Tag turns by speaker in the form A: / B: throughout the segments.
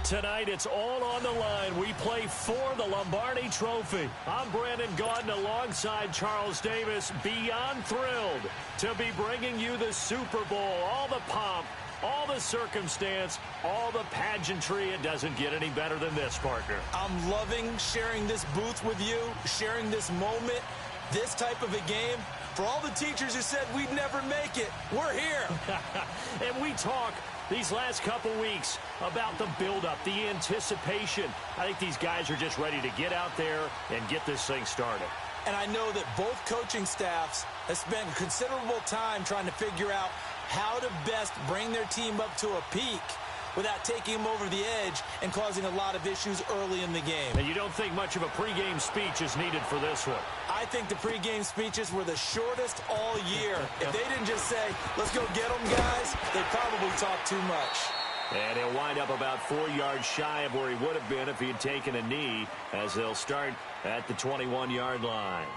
A: Tonight, it's all on the line. We play for the Lombardi Trophy. I'm Brandon Gaudin alongside Charles Davis. Beyond thrilled to be bringing you the Super Bowl. All the pomp, all the circumstance, all the pageantry. It doesn't get any better than this, partner.
B: I'm loving sharing this booth with you, sharing this moment, this type of a game. For all the teachers who said we'd never make it, we're here.
A: And we talk these last couple weeks about the buildup, the anticipation. I think these guys are just ready to get out there and get this thing started.
B: And I know that both coaching staffs have spent considerable time trying to figure out how to best bring their team up to a peak without taking them over the edge and causing a lot of issues early in the game.
A: And you don't think much of a pregame speech is needed for this one?
B: I think the pregame speeches were the shortest all year. If they didn't just say, let's go get them, guys, they probably talked too much.
A: And he'll wind up about 4 yards shy of where he would have been if he had taken a knee, as they'll start at the 21-yard line.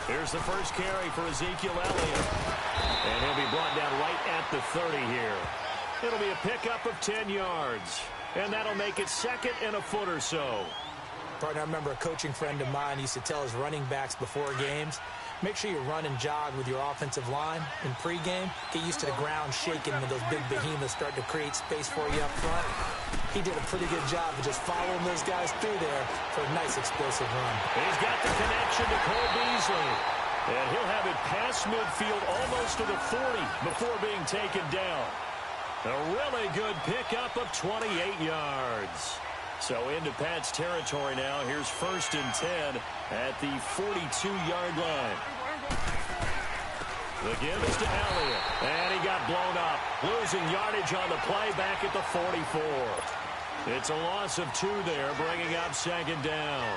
A: Here's the first carry for Ezekiel Elliott. And he'll be brought down right at the 30 here. It'll be a pickup of 10 yards. And that'll make it second and a foot or so.
B: Partner, I remember a coaching friend of mine used to tell his running backs before games, make sure you run and jog with your offensive line in pregame. Get used to the ground shaking when those big behemoths start to create space for you up front. He did a pretty good job of just following those guys through there for a nice explosive run.
A: He's got the connection to Cole Beasley. And he'll have it past midfield almost to the 40 before being taken down. A really good pickup of 28 yards. So into Pat's territory now. Here's 1st and 10 at the 42-yard line. The give is to Elliott. And he got blown up. Losing yardage on the play back at the 44. It's a loss of 2 there, bringing up 2nd down.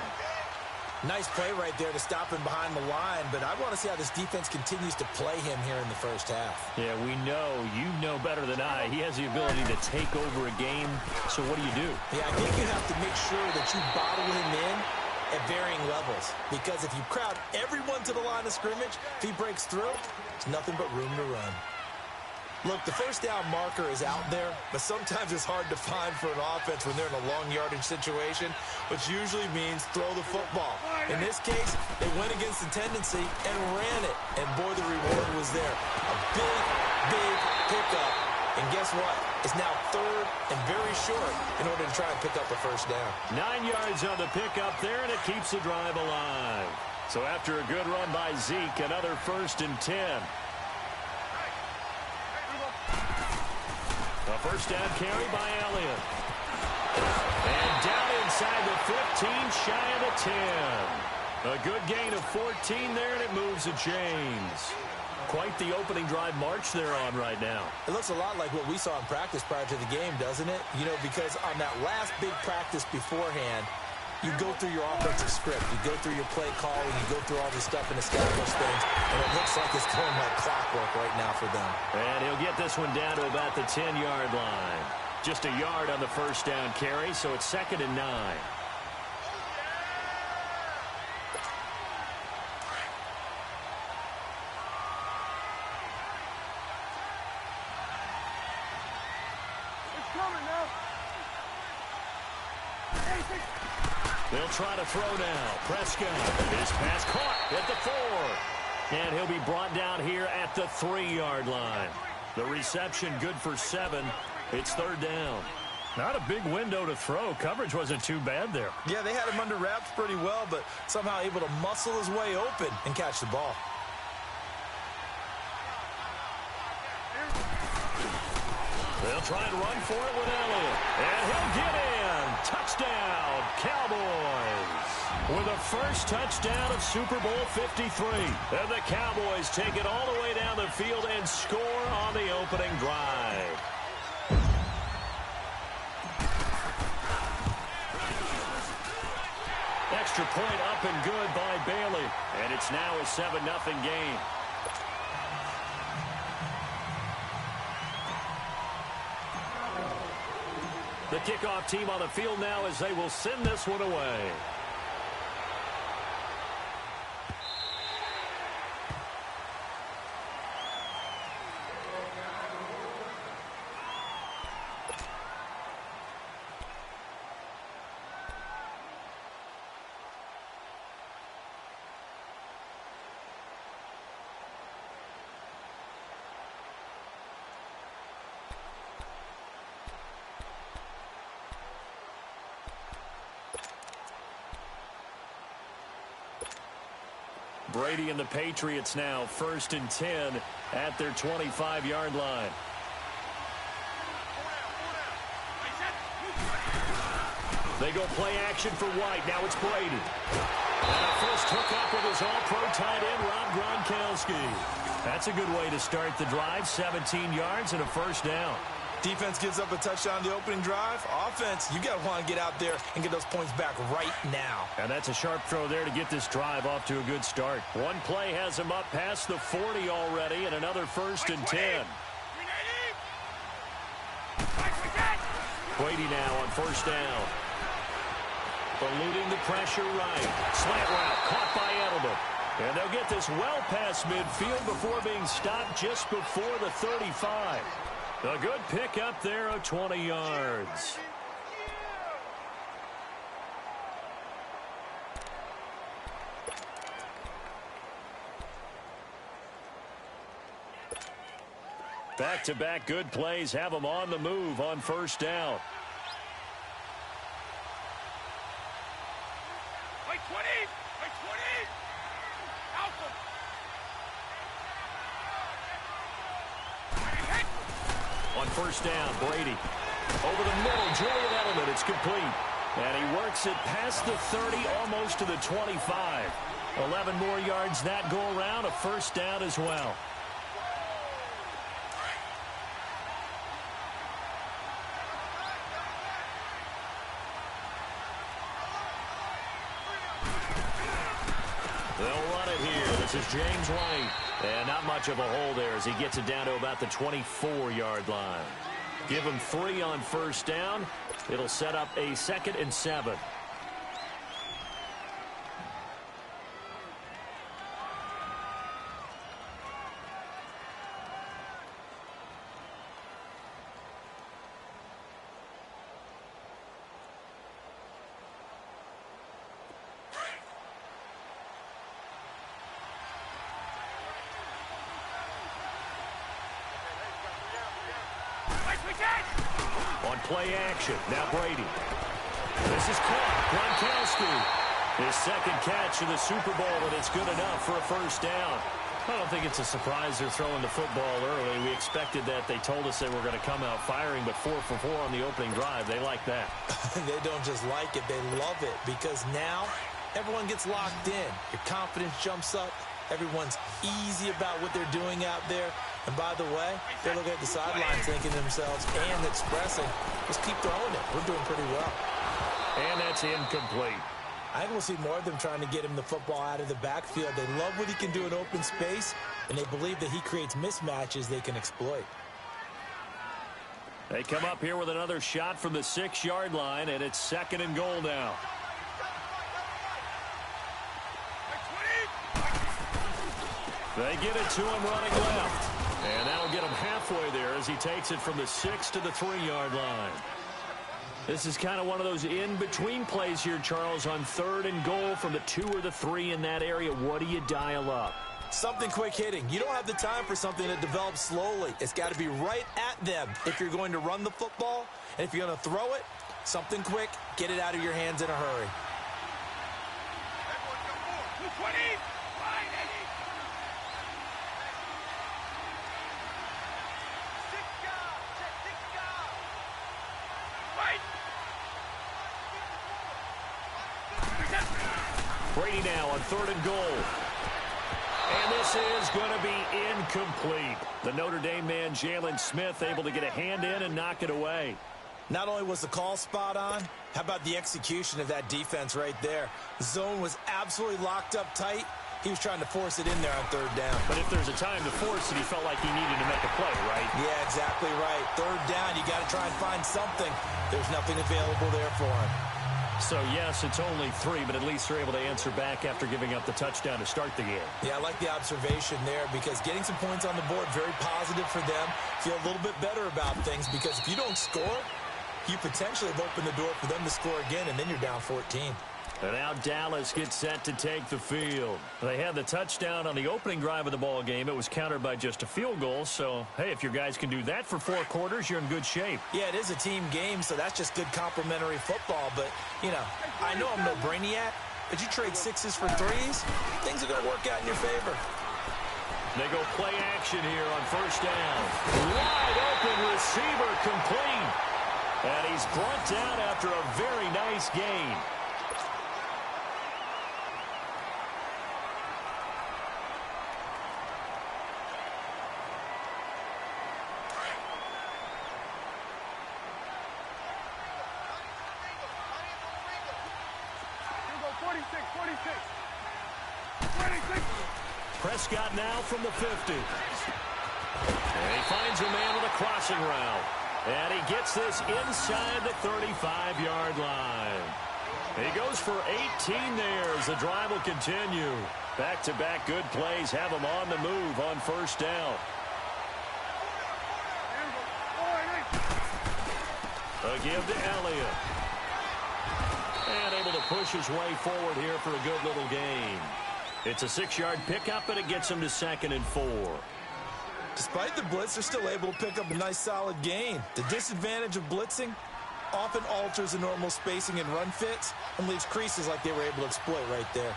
B: Nice play right there to stop him behind the line, but I want to see how this defense continues to play him here in the first half.
A: Yeah, we know. You know better than I. He has the ability to take over a game. So what do you do?
B: Yeah, I think you have to make sure that you bottle him in at varying levels. Because if you crowd everyone to the line of scrimmage, if he breaks through, it's nothing but room to run. Look, the first down marker is out there, but sometimes it's hard to find for an offense when they're in a long yardage situation, which usually means throw the football. In this case, they went against the tendency and ran it, and boy, the reward was there. A big, big pickup, and guess what? It's now 3rd and very short in order to try and pick up a first down.
A: 9 yards on the pickup there, and it keeps the drive alive. So after a good run by Zeke, another 1st and 10. A first down carry by Elliott. And down inside the 15, shy of the 10. A good gain of 14 there, and it moves the chains. Quite the opening drive march they're on right now.
B: It looks a lot like what we saw in practice prior to the game, doesn't it? You know, because on that last big practice beforehand, you go through your offensive script. You go through your play calling. You go through all this stuff and establish things. And it looks like it's going like clockwork right now for them.
A: And he'll get this one down to about the 10-yard line. Just a yard on the first down carry, so it's 2nd and 9. They'll try to throw now. Prescott. His pass caught at the 4. And he'll be brought down here at the 3-yard line. The reception good for 7. It's 3rd down. Not a big window to throw. Coverage wasn't too bad there.
B: Yeah, they had him under wraps pretty well, but somehow able to muscle his way open and catch the ball.
A: They'll try and run for it with Elliott. And he'll get in. Touchdown, Cowboys. With a first touchdown of Super Bowl 53. And the Cowboys take it all the way down the field and score on the opening drive. extra point up and good by Bailey. And it's now a 7-0 game. The kickoff team on the field now as they will send this one away. Brady and the Patriots now 1st and 10 at their 25-yard line. They go play action for White. Now it's Brady. And a first hookup with his all-pro tight end, Rob Gronkowski. That's a good way to start the drive. 17 yards and a first down.
B: Defense gives up a touchdown the opening drive. Offense, you got to want to get out there and get those points back right now.
A: And that's a sharp throw there to get this drive off to a good start. One play has him up past the 40 already, and another 1st and 10. Brady now on 1st down. Eluding the pressure right. Slant route caught by Edelman. And they'll get this well past midfield before being stopped just before the 35. A good pick up there of 20 yards. Back-to-back good plays have them on the move on 1st down. On 1st down, Brady. Over the middle, Julian Edelman. It's complete. And he works it past the 30, almost to the 25. 11 more yards that go around. A 1st down as well. They'll run it here. This is James White. And not much of a hole there as he gets it down to about the 24-yard line. Give him 3 on 1st down. It'll set up a 2nd and 7. On play action, now Brady. This is caught. Gronkowski. His 2nd catch of the Super Bowl, and it's good enough for a 1st down. I don't think it's a surprise they're throwing the football early. We expected that. They told us they were going to come out firing, but 4 for 4 on the opening drive. They like that.
B: They don't just like it, they love it, because now everyone gets locked in. Your confidence jumps up. Everyone's easy about what they're doing out there. And by the way, they're looking at the sidelines thinking to themselves and expressing, just keep throwing it. We're doing pretty well.
A: And that's incomplete.
B: I think we'll see more of them trying to get him the football out of the backfield. They love what he can do in open space, and they believe that he creates mismatches they can exploit.
A: They come up here with another shot from the 6-yard line, and it's 2nd and goal now. They get it to him running left. And that'll get him halfway there as he takes it from the 6 to the 3-yard line. This is kind of one of those in-between plays here, Charles, on 3rd and goal from the 2 or the 3 in that area. What do you dial up?
B: Something quick hitting. You don't have the time for something that develops slowly. It's got to be right at them if you're going to run the football. And if you're going to throw it, something quick, get it out of your hands in a hurry.
A: Brady now on 3rd and goal. And this is going to be incomplete. The Notre Dame man, Jalen Smith, able to get a hand in and knock it away.
B: Not only was the call spot on, how about the execution of that defense right there? The zone was absolutely locked up tight. He was trying to force it in there on third down.
A: But if there's a time to force it, he felt like he needed to make a play, right?
B: Yeah, exactly right. Third down, you got to try and find something. There's nothing available there for him.
A: So, yes, it's only 3, but at least they're able to answer back after giving up the touchdown to start the game.
B: Yeah, I like the observation there because getting some points on the board, very positive for them. Feel a little bit better about things because if you don't score, you potentially have opened the door for them to score again, and then you're down 14.
A: And now Dallas gets set to take the field. They had the touchdown on the opening drive of the ball game. It was countered by just a field goal. So, hey, if your guys can do that for 4 quarters, you're in good shape.
B: Yeah, it is a team game, so that's just good complementary football. But, you know, I know I'm no brainiac, but you trade 6s for 3s, things are going to work out in your favor.
A: They go play action here on first down. Wide open receiver complete. And he's brought down after a very nice gain. Prescott now from the 50. And he finds a man with a crossing route. And he gets this inside the 35-yard line. He goes for 18 there as the drive will continue. Back-to-back good plays have him on the move on first down. A give to Elliott. And able to push his way forward here for a good little gain. It's a 6-yard pickup, and it gets him to 2nd and 4.
B: Despite the blitz, they're still able to pick up a nice, solid gain. The disadvantage of blitzing often alters the normal spacing and run fits and leaves creases like they were able to exploit right there.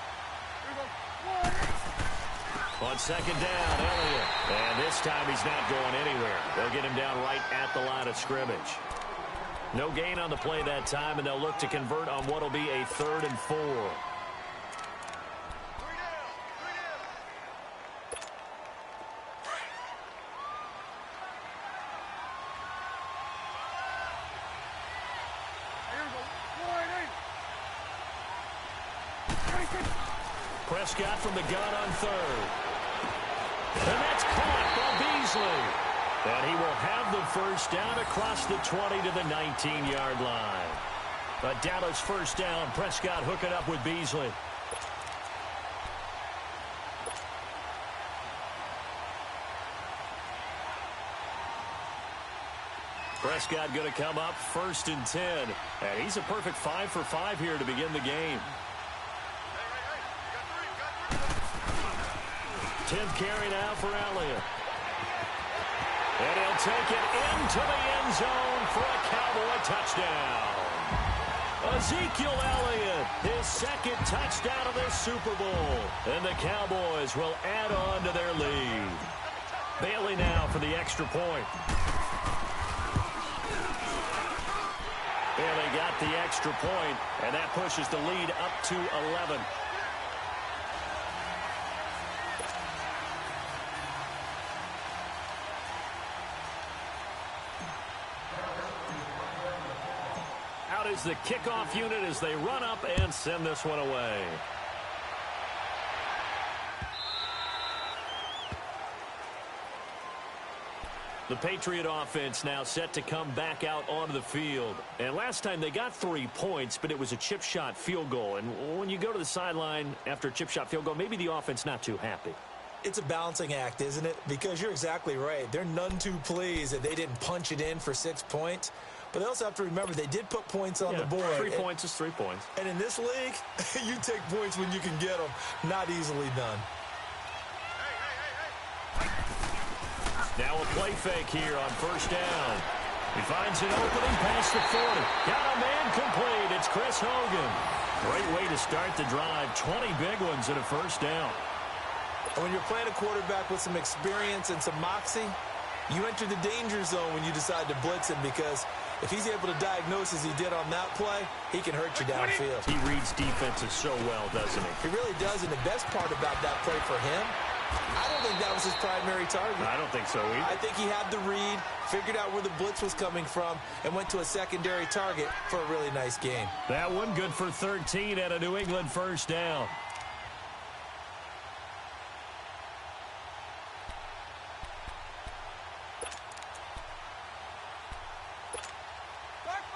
A: On 2nd down, Elliott. And this time he's not going anywhere. They'll get him down right at the line of scrimmage. No gain on the play that time, and they'll look to convert on what will be a 3rd and 4. Prescott from the gun on 3rd. And that's caught by Beasley. And he will have the first down across the 20 to the 19-yard line. A Dallas first down. Prescott hooking up with Beasley. Prescott going to come up 1st and 10. And he's a perfect 5 for 5 here to begin the game. 10th carry now for Elliott. And he'll take it into the end zone for a Cowboy touchdown. Ezekiel Elliott, his 2nd touchdown of this Super Bowl. And the Cowboys will add on to their lead. Bailey now for the extra point. Bailey got the extra point, and that pushes the lead up to 11. Out is the kickoff unit as they run up and send this one away. The Patriot offense now set to come back out onto the field. And last time they got 3 points, but it was a chip shot field goal. And when you go to the sideline after a chip shot field goal, maybe the offense not too happy.
B: It's a balancing act, isn't it? Because you're exactly right. They're none too pleased that they didn't punch it in for 6 points. But they also have to remember they did put points on the board.
A: 3 points is 3 points.
B: And in this league, you take points when you can get them. Not easily done.
A: Now a play fake here on first down. He finds an opening past the 40. Got a man complete. It's Chris Hogan. Great way to start the drive. 20 big ones at a first down.
B: And when you're playing a quarterback with some experience and some moxie, you enter the danger zone when you decide to blitz him, because if he's able to diagnose as he did on that play, he can hurt you downfield.
A: He reads defenses so well, doesn't he?
B: He really does, and the best part about that play for him I don't think that was his primary target.
A: I don't think so either.
B: I think he had the read, figured out where the blitz was coming from, and went to a secondary target for a really nice gain.
A: That one good for 13 at a New England first down.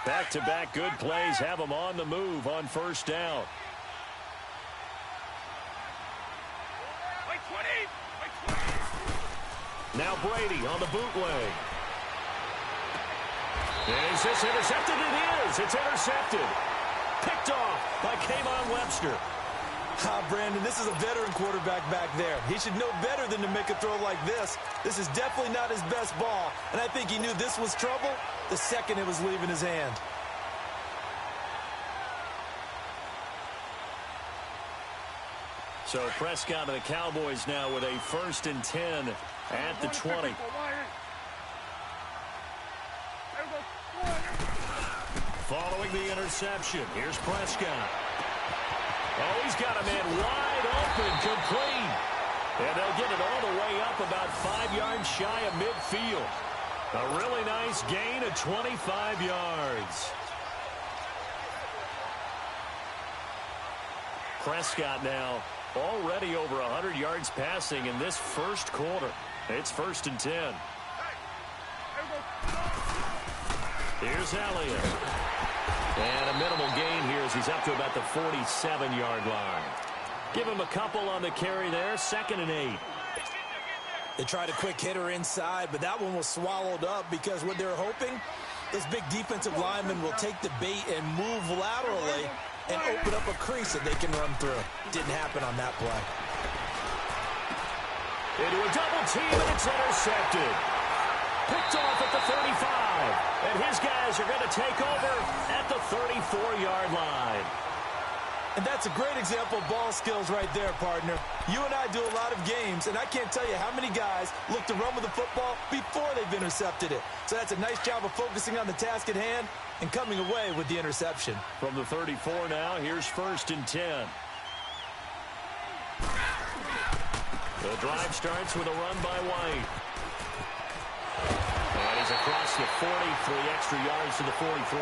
A: Back-to-back good plays have them on the move on first down. Now Brady on the bootleg. Is this intercepted? It is. It's intercepted. Picked off by K'Von Webster.
B: Brandon, this is a veteran quarterback back there. He should know better than to make a throw like this. This is definitely not his best ball, and I think he knew this was trouble the second it was leaving his hand.
A: So Prescott and the Cowboys now with a 1st and 10 at the 20. Following the interception, here's Prescott. Oh, he's got a man wide open, complete. And they'll get it all the way up about 5 yards shy of midfield. A really nice gain of 25 yards. Prescott now already over 100 yards passing in this first quarter. It's 1st and 10. Here's Elliott. And a minimal gain here as he's up to about the 47-yard line. Give him a couple on the carry there. 2nd and 8.
B: They tried a quick hitter inside, but that one was swallowed up because what they're hoping, this big defensive lineman will take the bait and move laterally and open up a crease that they can run through. Didn't happen on that play.
A: Into a double team, and it's intercepted. Picked off at the 35. And his guys are going to take over at the 34-yard line.
B: And that's a great example of ball skills right there, partner. You and I do a lot of games, and I can't tell you how many guys look to run with the football before they've intercepted it. So that's a nice job of focusing on the task at hand and coming away with the interception.
A: From the 34 now, here's 1st and 10. The drive starts with a run by White. And he's across the 40, 3 extra yards to the 43.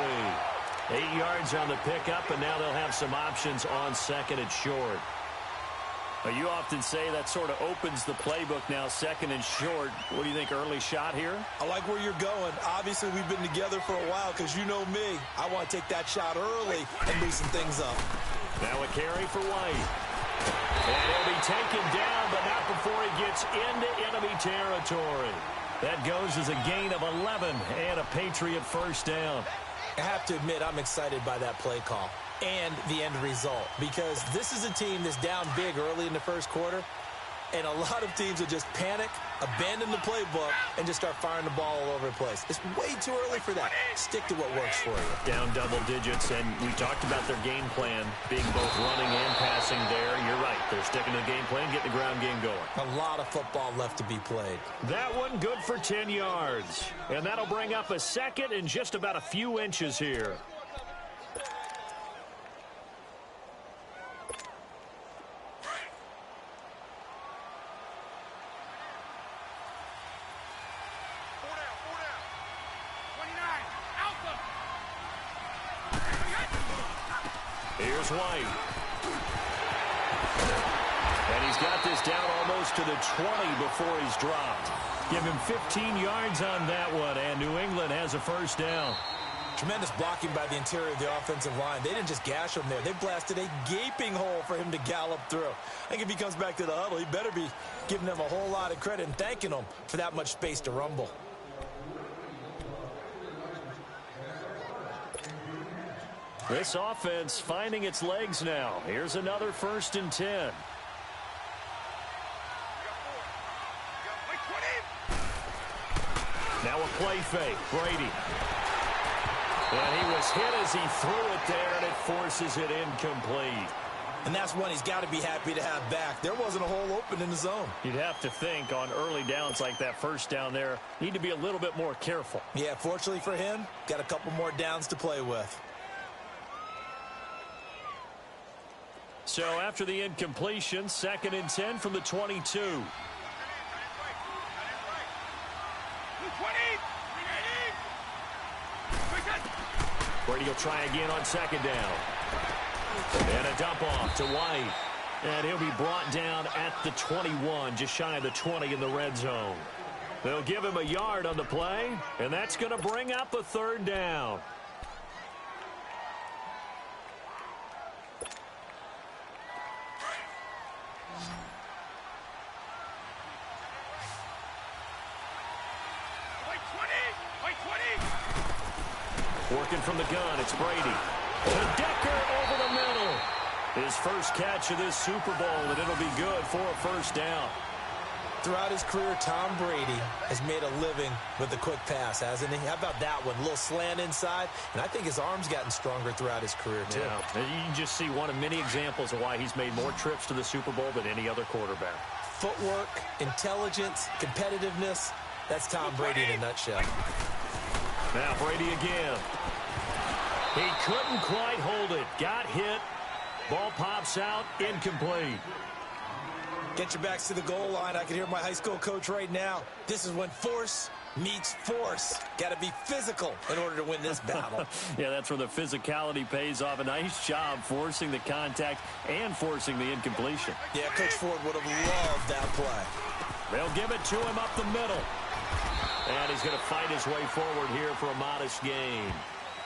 A: 8 yards on the pickup, and now they'll have some options on 2nd and short. You often say that sort of opens the playbook now, 2nd and short. What do you think, early shot here?
B: I like where you're going. Obviously, we've been together for a while because you know me. I want to take that shot early and loosen things up.
A: Now a carry for White. And he'll be taken down, but not before he gets into enemy territory. That goes as a gain of 11 and a Patriot first down.
B: I have to admit, I'm excited by that play call and the end result because this is a team that's down big early in the first quarter, and a lot of teams will just panic, abandon the playbook, and just start firing the ball all over the place. It's way too early for that. Stick to what works for you.
A: Down double digits, and we talked about their game plan being both running and passing there. You're right. They're sticking to the game plan, getting the ground game going.
B: A lot of football left to be played.
A: That one good for 10 yards. And that'll bring up a 2nd and just about a few inches here. Here's White. And he's got this down almost to the 20 before he's dropped. Give him 15 yards on that one, and New England has a first down.
B: Tremendous blocking by the interior of the offensive line. They didn't just gash him there. They blasted a gaping hole for him to gallop through. I think if he comes back to the huddle, he better be giving them a whole lot of credit and thanking them for that much space to rumble.
A: This offense finding its legs now. Here's another 1st and 10. Now a play fake. Brady. And he was hit as he threw it there, and it forces it incomplete.
B: And that's one he's got to be happy to have back. There wasn't a hole open in the zone.
A: You'd have to think on early downs like that first down there, need to be a little bit more careful.
B: Yeah, fortunately for him, got a couple more downs to play with.
A: So after the incompletion, 2nd and 10 from the 22. Brady will try again on 2nd down. And a dump off to White. And he'll be brought down at the 21, just shy of the 20 in the red zone. They'll give him a yard on the play, and that's going to bring up a 3rd down. Working from the gun, it's Brady. To Decker over the middle. His first catch of this Super Bowl, and it'll be good for a 1st down.
B: Throughout his career, Tom Brady has made a living with the quick pass, hasn't he? How about that one? A little slant inside, and I think his arm's gotten stronger throughout his career, too.
A: Yeah, you can just see one of many examples of why he's made more trips to the Super Bowl than any other quarterback.
B: Footwork, intelligence, competitiveness, that's Tom Brady in a nutshell.
A: Now Brady again. He couldn't quite hold it. Got hit. Ball pops out. Incomplete.
B: Get your backs to the goal line. I can hear my high school coach right now. This is when force meets force. Got to be physical in order to win this battle.
A: Yeah, that's where the physicality pays off. A nice job forcing the contact and forcing the incompletion.
B: Yeah, Coach Ford would have loved that play.
A: They'll give it to him up the middle. And he's going to fight his way forward here for a modest gain.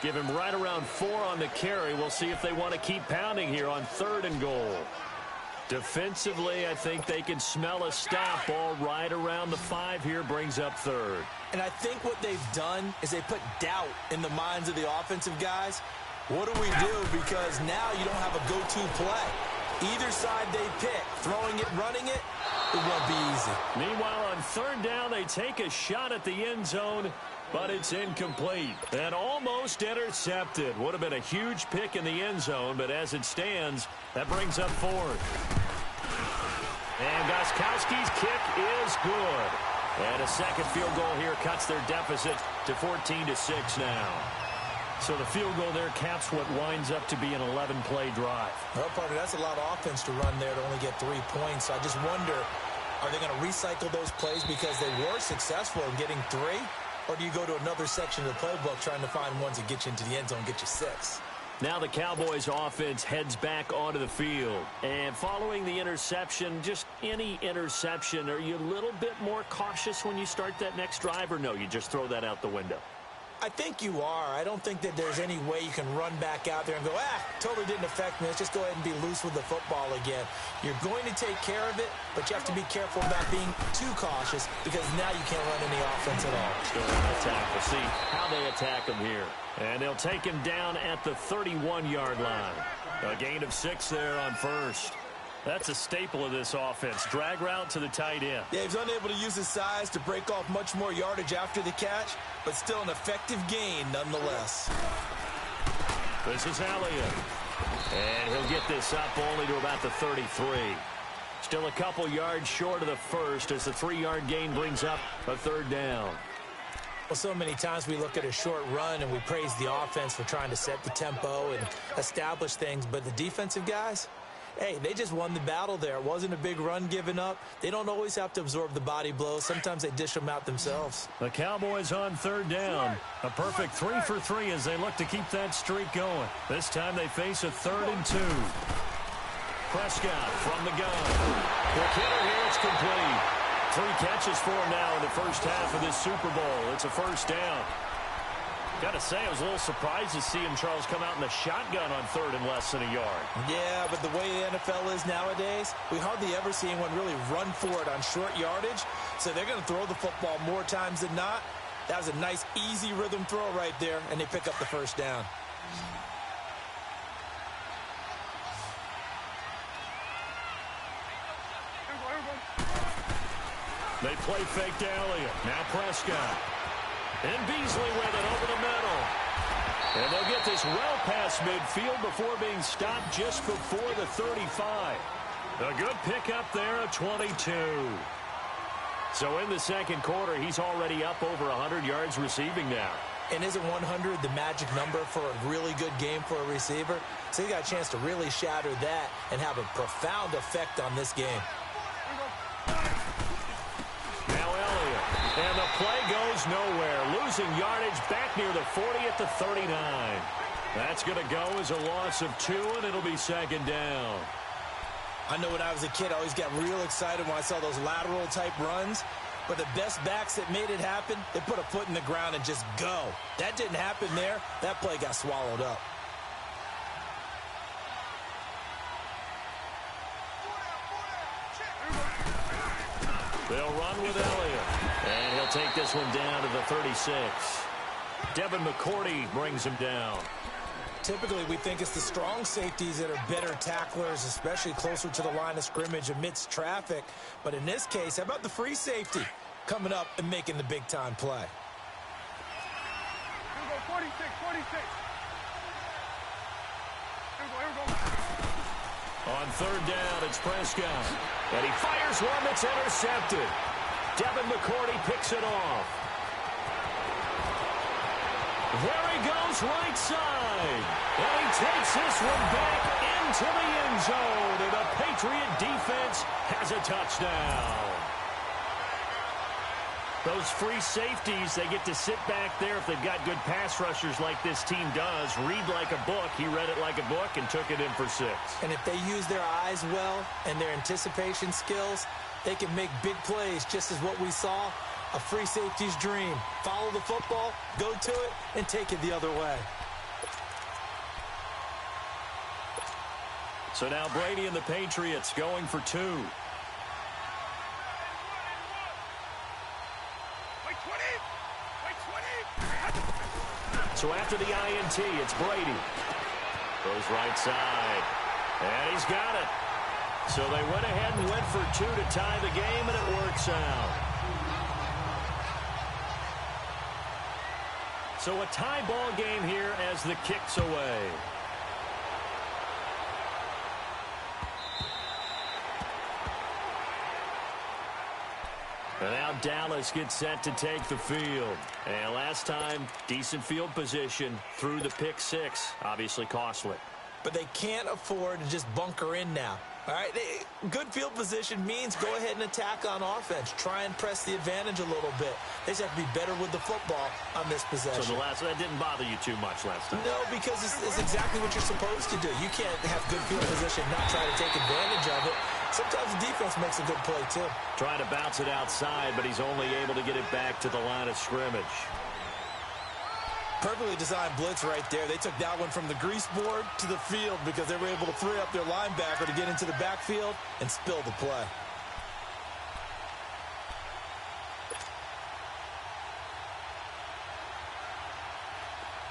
A: Give him right around 4 on the carry. We'll see if they want to keep pounding here on 3rd and goal. Defensively, I think they can smell a stop. Ball right around the 5 here, brings up 3rd.
B: And I think what they've done is they put doubt in the minds of the offensive guys. What do we do? Because now you don't have a go-to play. Either side they pick, throwing it, running it, it won't be easy.
A: Meanwhile, on 3rd down, they take a shot at the end zone, but it's incomplete and almost intercepted. Would have been a huge pick in the end zone, but as it stands, that brings up 4th. And Gostkowski's kick is good. And a 2nd field goal here cuts their deficit to 14-6 now. So the field goal there caps what winds up to be an 11-play drive.
B: Well, partner, that's a lot of offense to run there to only get 3 points. So I just wonder, are they going to recycle those plays because they were successful in getting 3? Or do you go to another section of the playbook trying to find ones that get you into the end zone, get you 6?
A: Now the Cowboys offense heads back onto the field. And following the interception, just any interception, are you a little bit more cautious when you start that next drive, or no, you just throw that out the window?
B: I think you are. I don't think that there's any way you can run back out there and go, totally didn't affect me. Let's just go ahead and be loose with the football again. You're going to take care of it, but you have to be careful about being too cautious because now you can't run any offense at all.
A: Still on attack. We'll see how they attack him here. And they'll take him down at the 31-yard line. A gain of 6 there on 1st. That's a staple of this offense. Drag route to the tight end.
B: Yeah, he's unable to use his size to break off much more yardage after the catch, but still an effective gain nonetheless.
A: This is Elliott. And he'll get this up only to about the 33. Still a couple yards short of the 1st as the 3-yard gain brings up a 3rd down.
B: Well, so many times we look at a short run and we praise the offense for trying to set the tempo and establish things, but the defensive guys, hey, they just won the battle there. It wasn't a big run given up. They don't always have to absorb the body blows. Sometimes they dish them out themselves.
A: The Cowboys on 3rd down. A perfect 3 for 3 as they look to keep that streak going. This time they face a 3rd and 2. Prescott from the gun. Quick hitter here, it's complete. 3 catches for him now in the first half of this Super Bowl. It's a 1st down. Got to say, I was a little surprised to see him, Charles, come out in the shotgun on 3rd and less than a yard.
B: Yeah, but the way the NFL is nowadays, we hardly ever see anyone really run for it on short yardage. So they're going to throw the football more times than not. That was a nice, easy rhythm throw right there, and they pick up the 1st down.
A: They play fake to Elliott. Now Prescott. And Beasley with it over the middle. And they'll get this well past midfield before being stopped just before the 35. A good pickup there at 22. So in the 2nd quarter, he's already up over 100 yards receiving now.
B: And isn't 100 the magic number for a really good game for a receiver? So he got a chance to really shatter that and have a profound effect on this game.
A: Now Elliott. And the play goes nowhere. Losing yardage back near the 40 at the 39. That's going to go as a loss of 2, and it'll be second down.
B: I know when I was a kid, I always got real excited when I saw those lateral-type runs. But the best backs that made it happen, they put a foot in the ground and just go. That didn't happen there. That play got swallowed up.
A: They'll run with Elliott. And he'll take this one down to the 36. Devin McCourty brings him down.
B: Typically, we think it's the strong safeties that are better tacklers, especially closer to the line of scrimmage amidst traffic. But in this case, how about the free safety coming up and making the big-time play?
C: Here we go, 46, 46. Here we go.
A: On third down, it's Prescott. And he fires one that's intercepted. Devin McCourty picks it off. There he goes right side. And he takes this one back into the end zone. And the Patriot defense has a touchdown. Those free safeties, they get to sit back there if they've got good pass rushers like this team does. Read like a book. He read it like a book and took it in for 6.
B: And if they use their eyes well and their anticipation skills, they can make big plays, just as what we saw. A free safety's dream. Follow the football, go to it, and take it the other way.
A: So now Brady and the Patriots going for 2. So after the INT, it's Brady. Goes right side. And he's got it. So they went ahead and went for 2 to tie the game, and it works out. So a tie ball game here as the kick's away. And now Dallas gets set to take the field. And last time, decent field position through the pick 6. Obviously costly.
B: But they can't afford to just bunker in now. All right, good field position means go ahead and attack on offense. Try and press the advantage a little bit. They just have to be better with the football on this possession.
A: So that didn't bother you too much last time?
B: No, because it's exactly what you're supposed to do. You can't have good field position, not try to take advantage of it. Sometimes the defense makes a good play, too.
A: Trying to bounce it outside, but he's only able to get it back to the line of scrimmage.
B: Perfectly designed blitz right there. They took that one from the grease board to the field because they were able to free up their linebacker to get into the backfield and spill the play.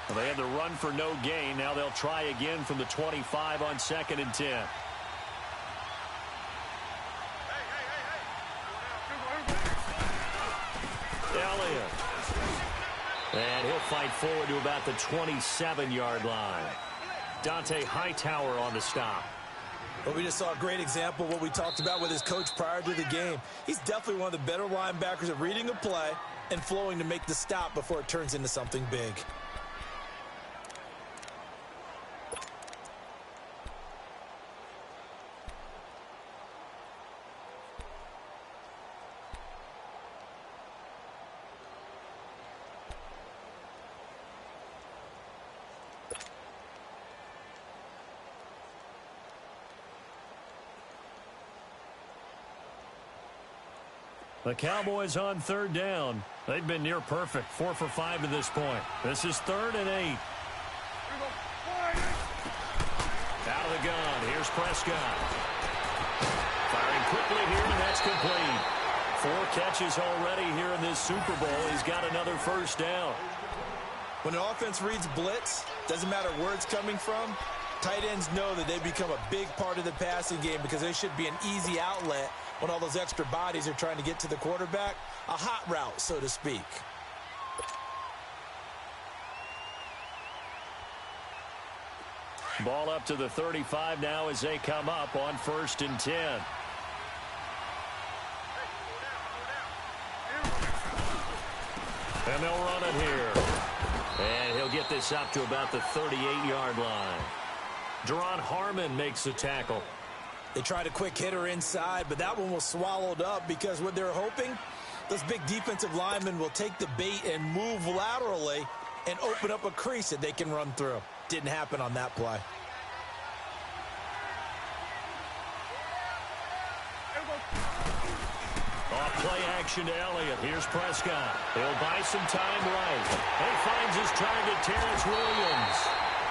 A: Well, they had the run for no gain. Now they'll try again from the 25 on 2nd and 10. Elliott. And he'll fight forward to about the 27-yard line. Dante Hightower on the stop.
B: Well, we just saw a great example of what we talked about with his coach prior to the game. He's definitely one of the better linebackers at reading a play and flowing to make the stop before it turns into something big.
A: The Cowboys on third down. They've been near perfect. 4 for 5 to this point. This is 3rd and 8. Out of the gun. Here's Prescott. Firing quickly here, and that's complete. 4 catches already here in this Super Bowl. He's got another first down.
B: When an offense reads blitz, doesn't matter where it's coming from, tight ends know that they become a big part of the passing game because they should be an easy outlet when all those extra bodies are trying to get to the quarterback. A hot route, so to speak.
A: Ball up to the 35 now as they come up on 1st and 10. And they'll run it here. And he'll get this up to about the 38-yard line. Deron Harmon makes the tackle.
B: They tried a quick hitter inside, but that one was swallowed up because what they're hoping, those big defensive linemen will take the bait and move laterally and open up a crease that they can run through. Didn't happen on that play.
A: Off play action to Elliott. Here's Prescott. He'll buy some time right. And he finds his target, Terrence Williams.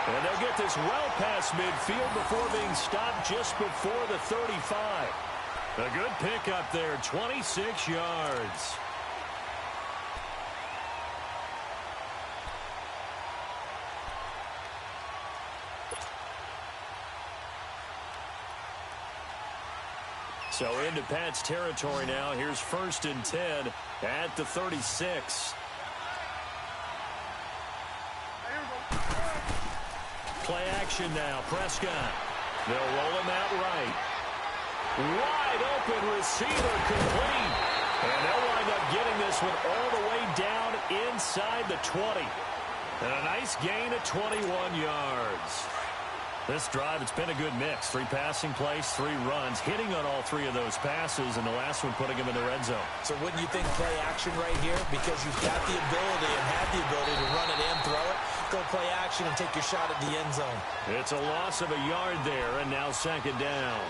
A: And they'll get this well past midfield before being stopped just before the 35. A good pickup there, 26 yards. So into Pat's territory now. Here's 1st and 10 at the 36. Play action now. Prescott. They'll roll him out right. Wide open receiver complete. And they'll wind up getting this one all the way down inside the 20. And a nice gain of 21 yards. This drive, it's been a good mix. 3 passing plays, 3 runs, hitting on all 3 of those passes, and the last one putting him in the red zone.
B: So wouldn't you think play action right here? Because you've got the ability and have the ability to run it and throw it. Go play action and take your shot at the end zone.
A: It's a loss of a yard there, and now 2nd down.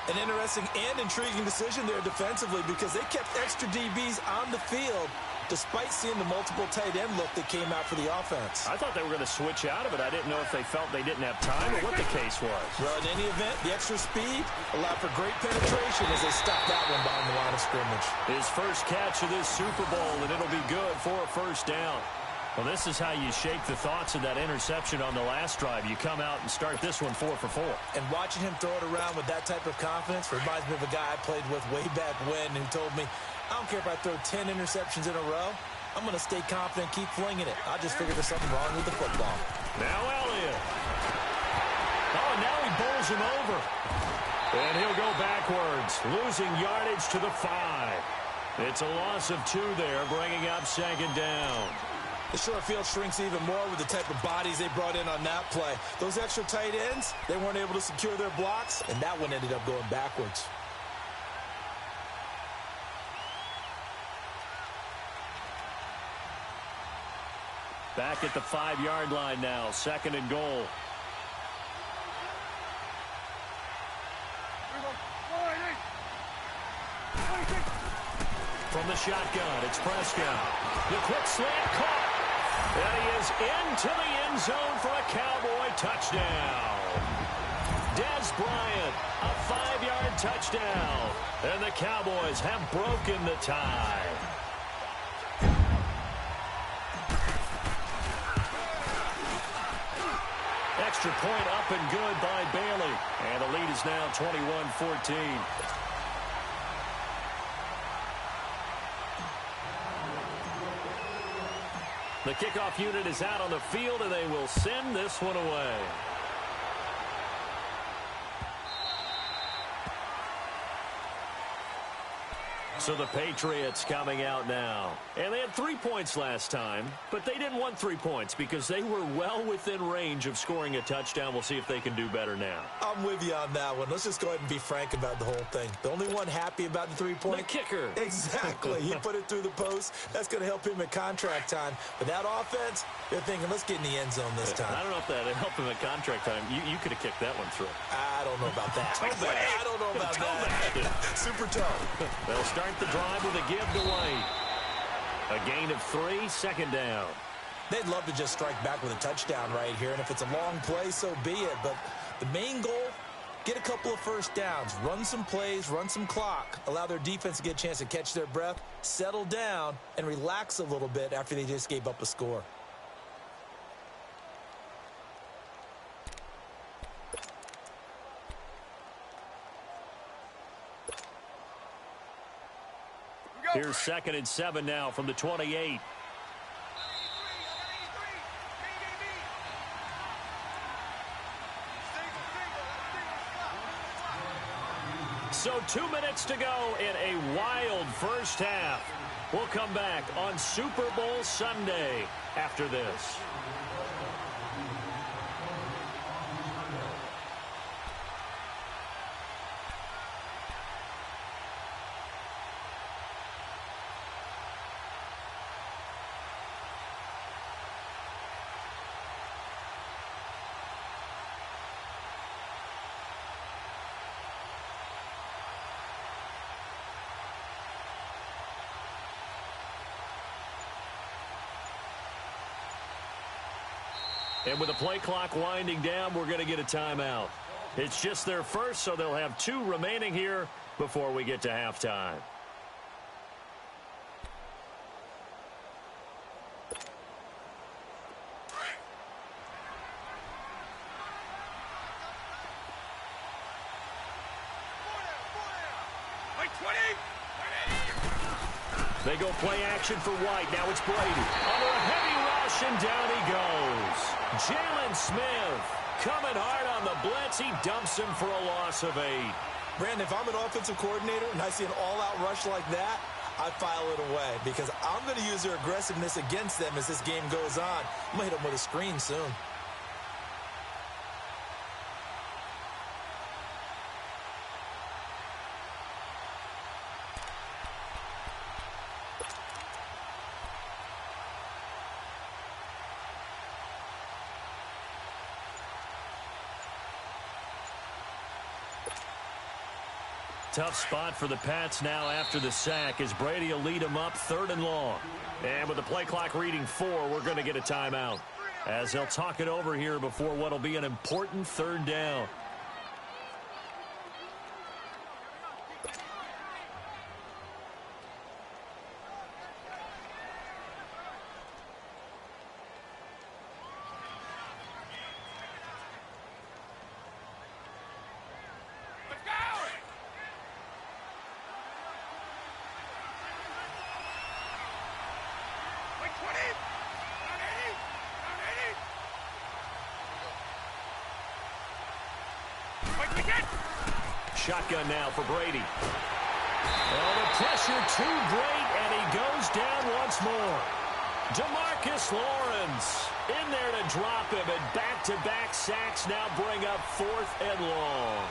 B: An interesting and intriguing decision there defensively because they kept extra DBs on the field despite seeing the multiple tight end look that came out for the offense.
A: I thought they were going to switch out of it. I didn't know if they felt they didn't have time or what the case was.
B: Well, in any event, the extra speed allowed for great penetration as they stopped that one behind the line of scrimmage.
A: His first catch of this Super Bowl, and it'll be good for a 1st down. Well, this is how you shake the thoughts of that interception on the last drive. You come out and start this one 4 for 4.
B: And watching him throw it around with that type of confidence reminds me of a guy I played with way back when who told me, I don't care if I throw 10 interceptions in a row. I'm going to stay confident, keep flinging it. I just figured there's something wrong with the football.
A: Now Elliott. Oh, and now he bowls him over. And he'll go backwards, losing yardage to the 5. It's a loss of 2 there, bringing up 2nd down.
B: The short field shrinks even more with the type of bodies they brought in on that play. Those extra tight ends, they weren't able to secure their blocks, and that one ended up going backwards.
A: Back at the 5-yard line now, 2nd and goal. From the shotgun, it's Prescott. The quick slant caught. And he is into the end zone for a Cowboy touchdown. Dez Bryant, a 5-yard touchdown. And the Cowboys have broken the tie. Extra point up and good by Bailey. And the lead is now 21-14. The kickoff unit is out on the field, and they will send this one away. So the Patriots coming out now. And they had 3 points last time, but they didn't want 3 points because they were well within range of scoring a touchdown. We'll see if they can do better now.
B: I'm with you on that one. Let's just go ahead and be frank about the whole thing. The only one happy about the 3-point?
A: The kicker.
B: Exactly. He put it through the post. That's going to help him at contract time. But that offense, they're thinking, let's get in the end zone this time.
A: I don't know if that helped him at contract time. You could have kicked that one through.
B: I don't know about that. I don't know about that. Super tough.
A: They'll start the drive with a give to White. A gain of 3, 2nd down.
B: They'd love to just strike back with a touchdown right here, and if it's a long play, so be it. But the main goal, get a couple of 1st downs, run some plays, run some clock, allow their defense to get a chance to catch their breath, settle down, and relax a little bit after they just gave up a score.
A: Here's 2nd and 7 now from the 28. So 2 minutes to go in a wild first half. We'll come back on Super Bowl Sunday after this. And with the play clock winding down, we're going to get a timeout. It's just their first, so they'll have 2 remaining here before we get to halftime. They go play action for White. Now it's Brady. Under a heavy rush, and down he goes. Jalen Smith coming hard on the blitz. He dumps him for a loss of 8.
B: Brandon, if I'm an offensive coordinator and I see an all-out rush like that, I file it away because I'm going to use their aggressiveness against them as this game goes on. I'm going to hit them with a screen soon.
A: Tough spot for the Pats now after the sack as Brady will lead them up 3rd and long. And with the play clock reading 4, we're going to get a timeout as they'll talk it over here before what will be an important 3rd down. Shotgun now for Brady. Oh, the pressure too great, and he goes down once more. DeMarcus Lawrence in there to drop him, and back-to-back sacks now bring up 4th and long.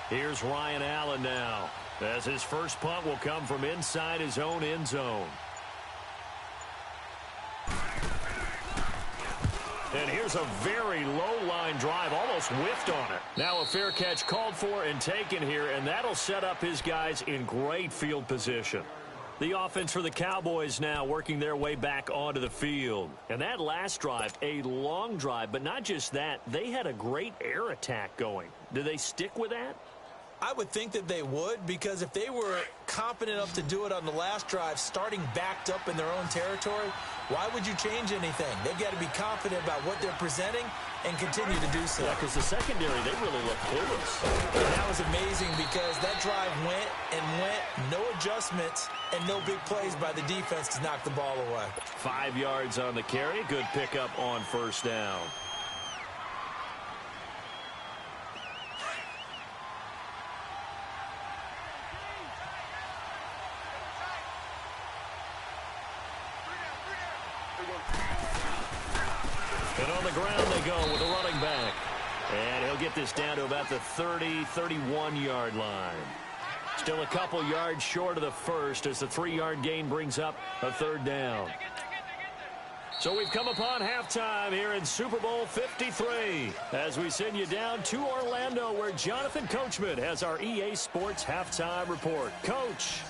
A: Here's Ryan Allen now, as his first punt will come from inside his own end zone. And here's a very low-line drive, almost whiffed on it. Now a fair catch called for and taken here, and that'll set up his guys in great field position. The offense for the Cowboys now working their way back onto the field. And that last drive, a long drive, but not just that, they had a great air attack going. Do they stick with that?
B: I would think that they would, because if they were confident enough to do it on the last drive, starting backed up in their own territory, why would you change anything? They've got to be confident about what they're presenting and continue to do so.
A: Yeah, because the secondary, they really look clueless.
B: And that was amazing because that drive went and went, no adjustments, and no big plays by the defense to knock the ball away.
A: 5 yards on the carry. Good pickup on 1st down. And on the ground they go with a running back. And he'll get this down to about the 30, 31-yard line. Still a couple yards short of the first as the 3-yard gain brings up a 3rd down. So we've come upon halftime here in Super Bowl 53 as we send you down to Orlando where Jonathan Coachman has our EA Sports halftime report. Coach.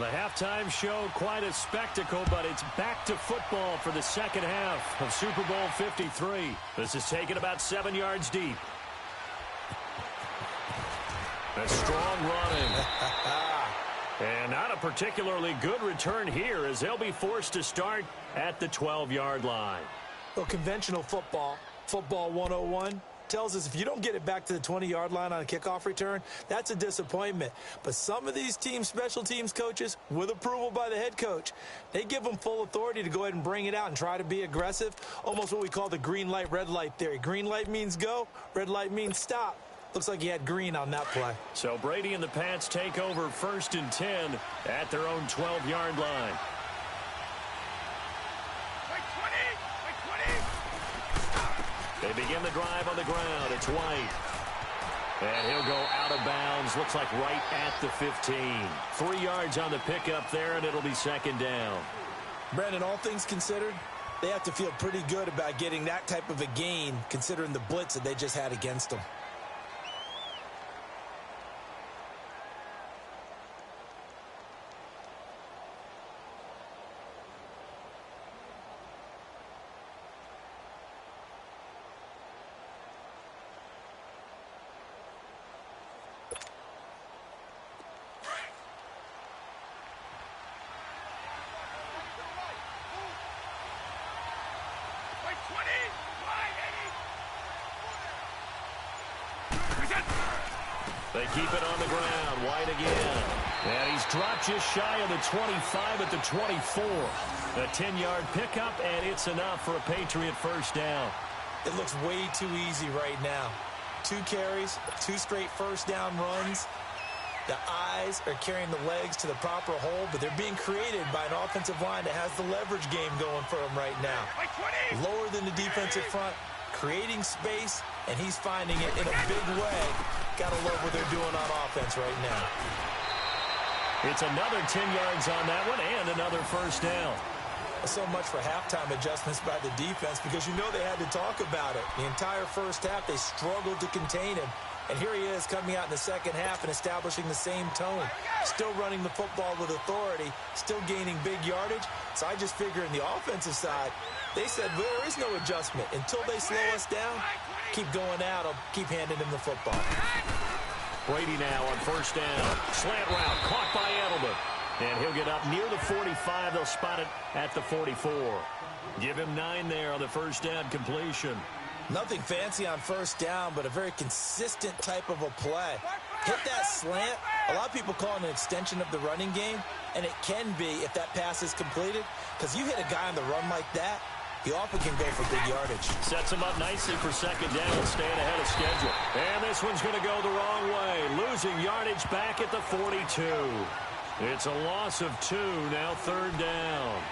A: The halftime show, quite a spectacle, but it's back to football for the second half of Super Bowl 53. This is taken about 7 yards deep. A strong running. And not a particularly good return here as they'll be forced to start at the 12-yard line.
B: Well, conventional football 101, tells us if you don't get it back to the 20-yard line on a kickoff return, that's a disappointment. But some of these team special teams coaches, with approval by the head coach, they give them full authority to go ahead and bring it out and try to be aggressive, almost what we call the green light, red light theory. Green light means go, red light means stop. Looks like he had green on that play.
A: So Brady and the Pats take over 1st and 10 at their own 12-yard line. They begin the drive on the ground. It's White. And he'll go out of bounds. Looks like right at the 15. 3 yards on the pickup there, and it'll be 2nd down.
B: Brandon, all things considered, they have to feel pretty good about getting that type of a gain, considering the blitz that they just had against them.
A: They keep it on the ground. White again. And he's dropped just shy of the 25 at the 24. A 10-yard pickup, and it's enough for a Patriot first down.
B: It looks way too easy right now. 2 carries, 2 straight first down runs. The eyes are carrying the legs to the proper hole, but they're being created by an offensive line that has the leverage game going for them right now. Lower than the defensive front, creating space, and he's finding it in a big way. Gotta love what they're doing on offense right now.
A: It's another 10 yards on that one and another first down.
B: So much for halftime adjustments by the defense because you know they had to talk about it. The entire first half, they struggled to contain him. And here he is coming out in the second half and establishing the same tone. Still running the football with authority, still gaining big yardage. So I just figure in the offensive side, they said there is no adjustment. Until they slow us down, keep going out, I'll keep handing him the football.
A: Brady now on first down. Slant route caught by Edelman. And he'll get up near the 45. They'll spot it at the 44. Give him 9 there on the first down completion.
B: Nothing fancy on first down, but a very consistent type of a play. Hit that slant. A lot of people call it an extension of the running game, and it can be if that pass is completed, because you hit a guy on the run like that, he often can go for big yardage.
A: Sets him up nicely for second down, staying ahead of schedule. And this one's going to go the wrong way, losing yardage back at the 42. It's a loss of 2, now third down.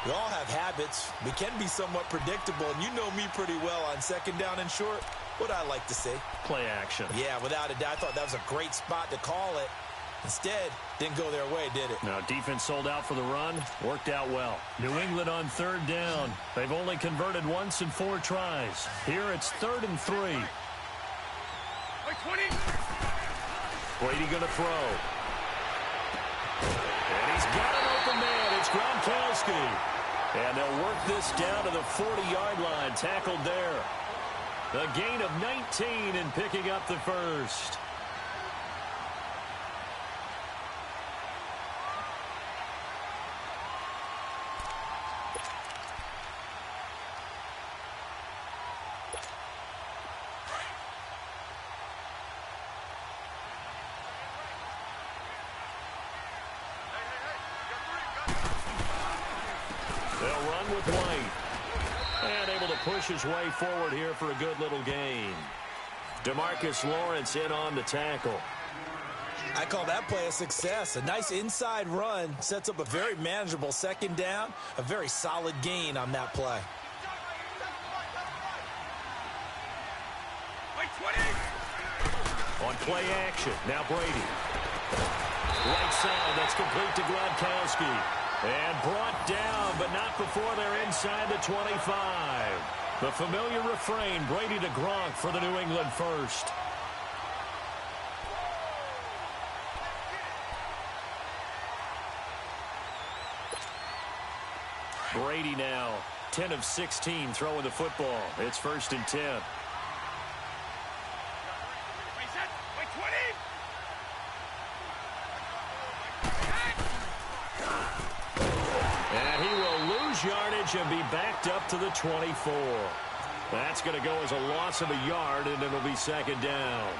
B: We all have habits. We can be somewhat predictable, and you know me pretty well on second down and short. What I like to see.
A: Play action.
B: Yeah, without a doubt. I thought that was a great spot to call it. Instead, didn't go their way, did it?
A: Now, defense sold out for the run. Worked out well. New England on third down. They've only converted once in 4 tries. Here it's 3rd and 3. Brady going to throw. And he's got an open man. It's Gronkowski. And they'll work this down to the 40-yard line. Tackled there. A gain of 19 and picking up the first. They'll run with White. And able to push his way forward here for a good little gain. DeMarcus Lawrence in on the tackle.
B: I call that play a success. A nice inside run sets up a very manageable second down. A very solid gain on that play.
A: On play action, now Brady. Right side, that's complete to Gronkowski. And brought down, but not before they're inside the 25. The familiar refrain, Brady to Gronk for the New England first. Brady now, 10 of 16 throwing the football. It's 1st and 10. And he will lose yardage and be backed up to the 24. That's going to go as a loss of a yard, and it'll be 2nd down.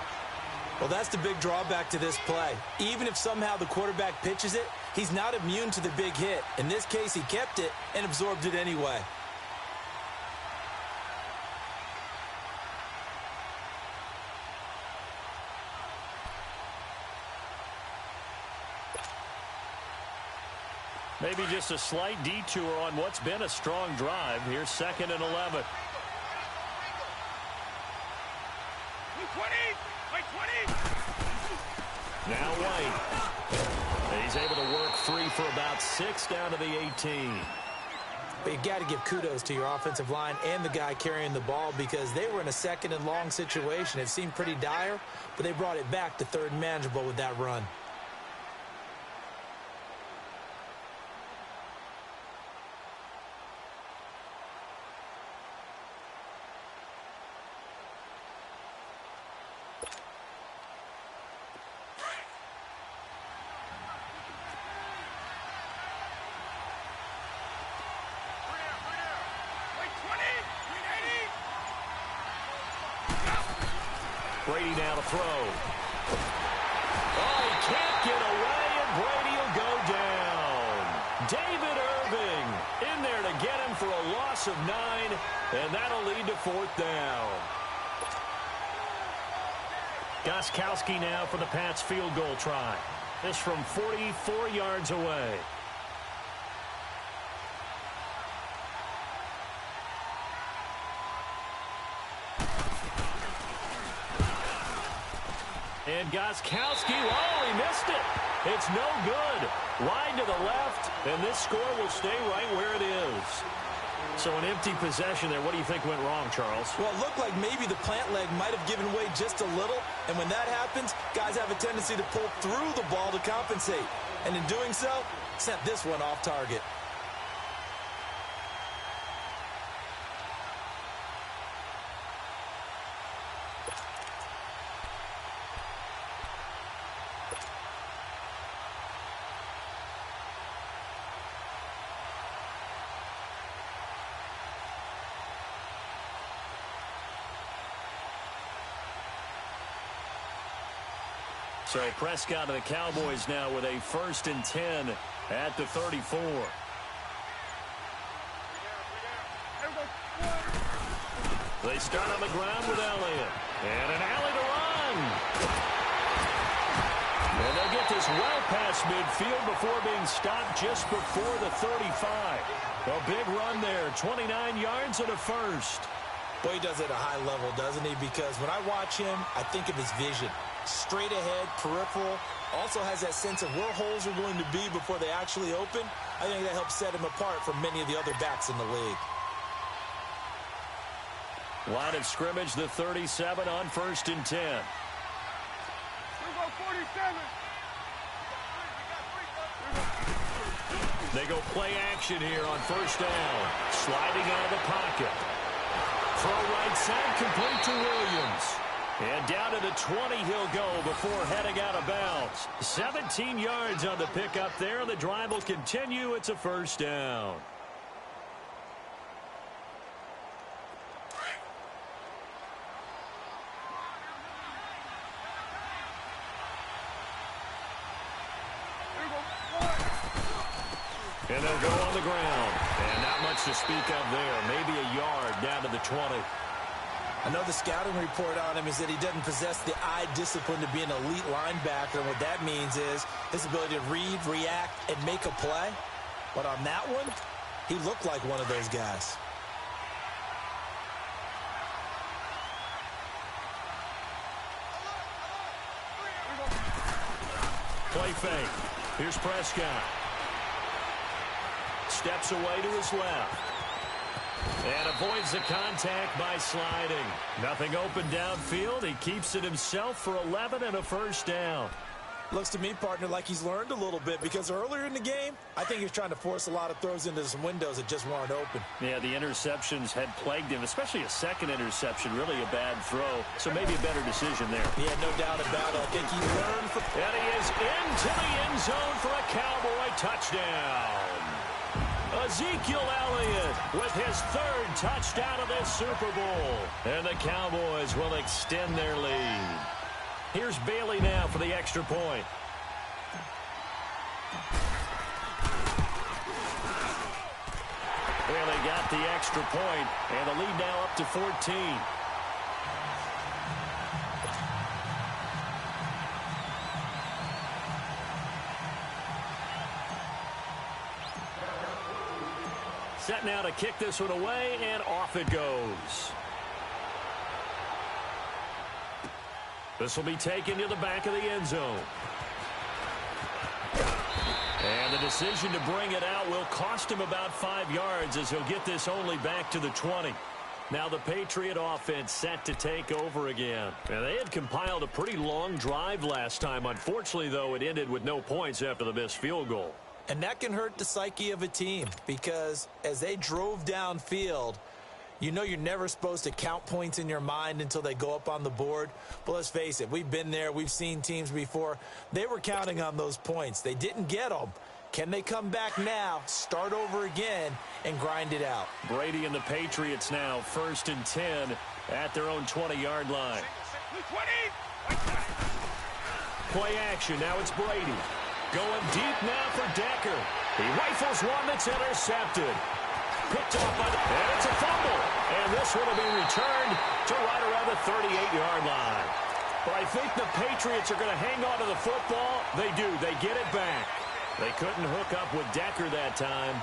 B: Well, that's the big drawback to this play. Even if somehow the quarterback pitches it, he's not immune to the big hit. In this case, he kept it and absorbed it anyway.
A: Maybe just a slight detour on what's been a strong drive. Here's 2nd and 11. Now White. He's able to work free for about 6 down to the 18.
B: But you got to give kudos to your offensive line and the guy carrying the ball because they were in a 2nd and long situation. It seemed pretty dire, but they brought it back to 3rd and manageable with that run.
A: Brady now to throw. Oh, he can't get away, and Brady will go down. David Irving in there to get him for a loss of 9, and that'll lead to 4th down. Gostkowski now for the Pats field goal try. This from 44 yards away. And Gostkowski, oh, he missed it. It's no good. Wide to the left, and this score will stay right where it is. So an empty possession there. What do you think went wrong, Charles?
B: Well, it looked like maybe the plant leg might have given way just a little, and when that happens, guys have a tendency to pull through the ball to compensate. And in doing so, sent this one off target.
A: So Prescott and the Cowboys now with a 1st and 10 at the 34. They start on the ground with Elliott. And an alley to run. And they get this well past midfield before being stopped just before the 35. A big run there, 29 yards and a 1st.
B: Boy, he does it at a high level, doesn't he? Because when I watch him, I think of his vision. Straight ahead, peripheral, also has that sense of where holes are going to be before they actually open. I think that helps set him apart from many of the other backs in the league.
A: Line of scrimmage, the 37 on 1st and 10. They go play action here on 1st down. Sliding out of the pocket. Throw right side, complete to Williams. And down to the 20 he'll go before heading out of bounds. 17 yards on the pickup there. The drive will continue. It's a 1st down. And they'll go on the ground. And not much to speak of there. Maybe a yard down to the 20.
B: I know the scouting report on him is that he doesn't possess the eye discipline to be an elite linebacker. And what that means is his ability to read, react, and make a play. But on that one, he looked like one of those guys.
A: Play fake. Here's Prescott. Steps away to his left. And avoids the contact by sliding. Nothing open downfield. He keeps it himself for 11 and a 1st down.
B: Looks to me, partner, like he's learned a little bit because earlier in the game, I think he was trying to force a lot of throws into some windows that just weren't open.
A: Yeah, the interceptions had plagued him, especially a second interception, really a bad throw. So maybe a better decision there.
B: Yeah, no doubt about it. I think he learned from...
A: And he is into the end zone for a Cowboy touchdown. Ezekiel Elliott with his third touchdown of this Super Bowl. And the Cowboys will extend their lead. Here's Bailey now for the extra point. Bailey got the extra point, and the lead now up to 14. Set now to kick this one away, and off it goes. This will be taken to the back of the end zone. And the decision to bring it out will cost him about 5 yards as he'll get this only back to the 20. Now the Patriot offense set to take over again. And they had compiled a pretty long drive last time. Unfortunately, though, it ended with no points after the missed field goal.
B: And that can hurt the psyche of a team because as they drove downfield, you know you're never supposed to count points in your mind until they go up on the board. But let's face it, we've been there. We've seen teams before. They were counting on those points. They didn't get them. Can they come back now, start over again, and grind it out?
A: Brady and the Patriots now 1st and 10 at their own 20-yard line. Play action. Now it's Brady. Going deep now for Decker. He rifles one that's intercepted. Picked off by the... And it's a fumble. And this one will be returned to right around the 38-yard line. But I think the Patriots are going to hang on to the football. They do. They get it back. They couldn't hook up with Decker that time.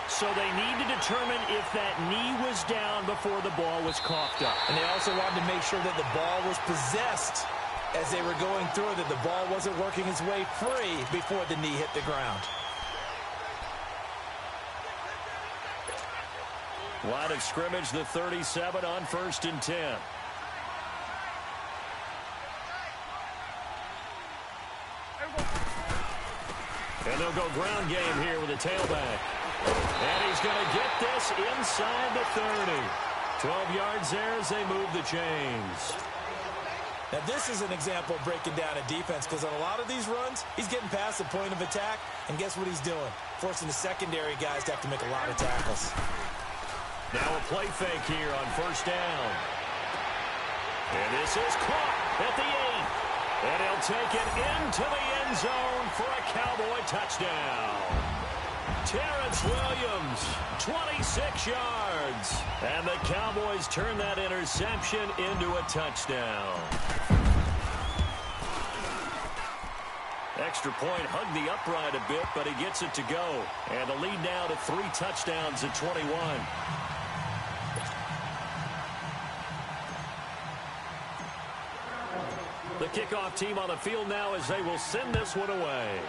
A: So they need to determine if that knee was down before the ball was coughed up.
B: And they also wanted to make sure that the ball was possessed as they were going through it, that the ball wasn't working its way free before the knee hit the ground.
A: Line of scrimmage, the 37 on 1st and 10. And they'll go ground game here with a tailback. And he's going to get this inside the 30. 12 yards there as they move the chains.
B: Now, this is an example of breaking down a defense because on a lot of these runs, he's getting past the point of attack, and guess what he's doing? Forcing the secondary guys to have to make a lot of tackles.
A: Now a play fake here on 1st down. And this is caught at the 8. And he'll take it into the end zone for a Cowboy touchdown. Terrence Williams, 26 yards. And the Cowboys turn that interception into a touchdown. Extra point hugged the upright a bit, but he gets it to go. And the lead now to 3 touchdowns at 21. The kickoff team on the field now as they will send this one away.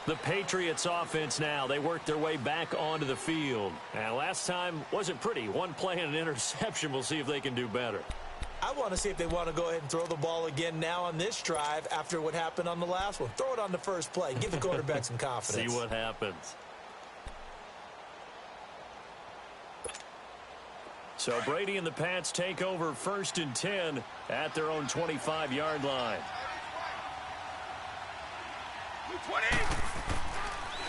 A: The Patriots offense now, they work their way back onto the field. And last time wasn't pretty. One play and an interception. We'll see if they can do better.
B: I want to see if they want to go ahead and throw the ball again now on this drive after what happened on the last one. Throw it on the first play. Give the quarterback some confidence.
A: See what happens. So Brady and the Pats take over 1st and 10 at their own 25-yard line.
C: 20.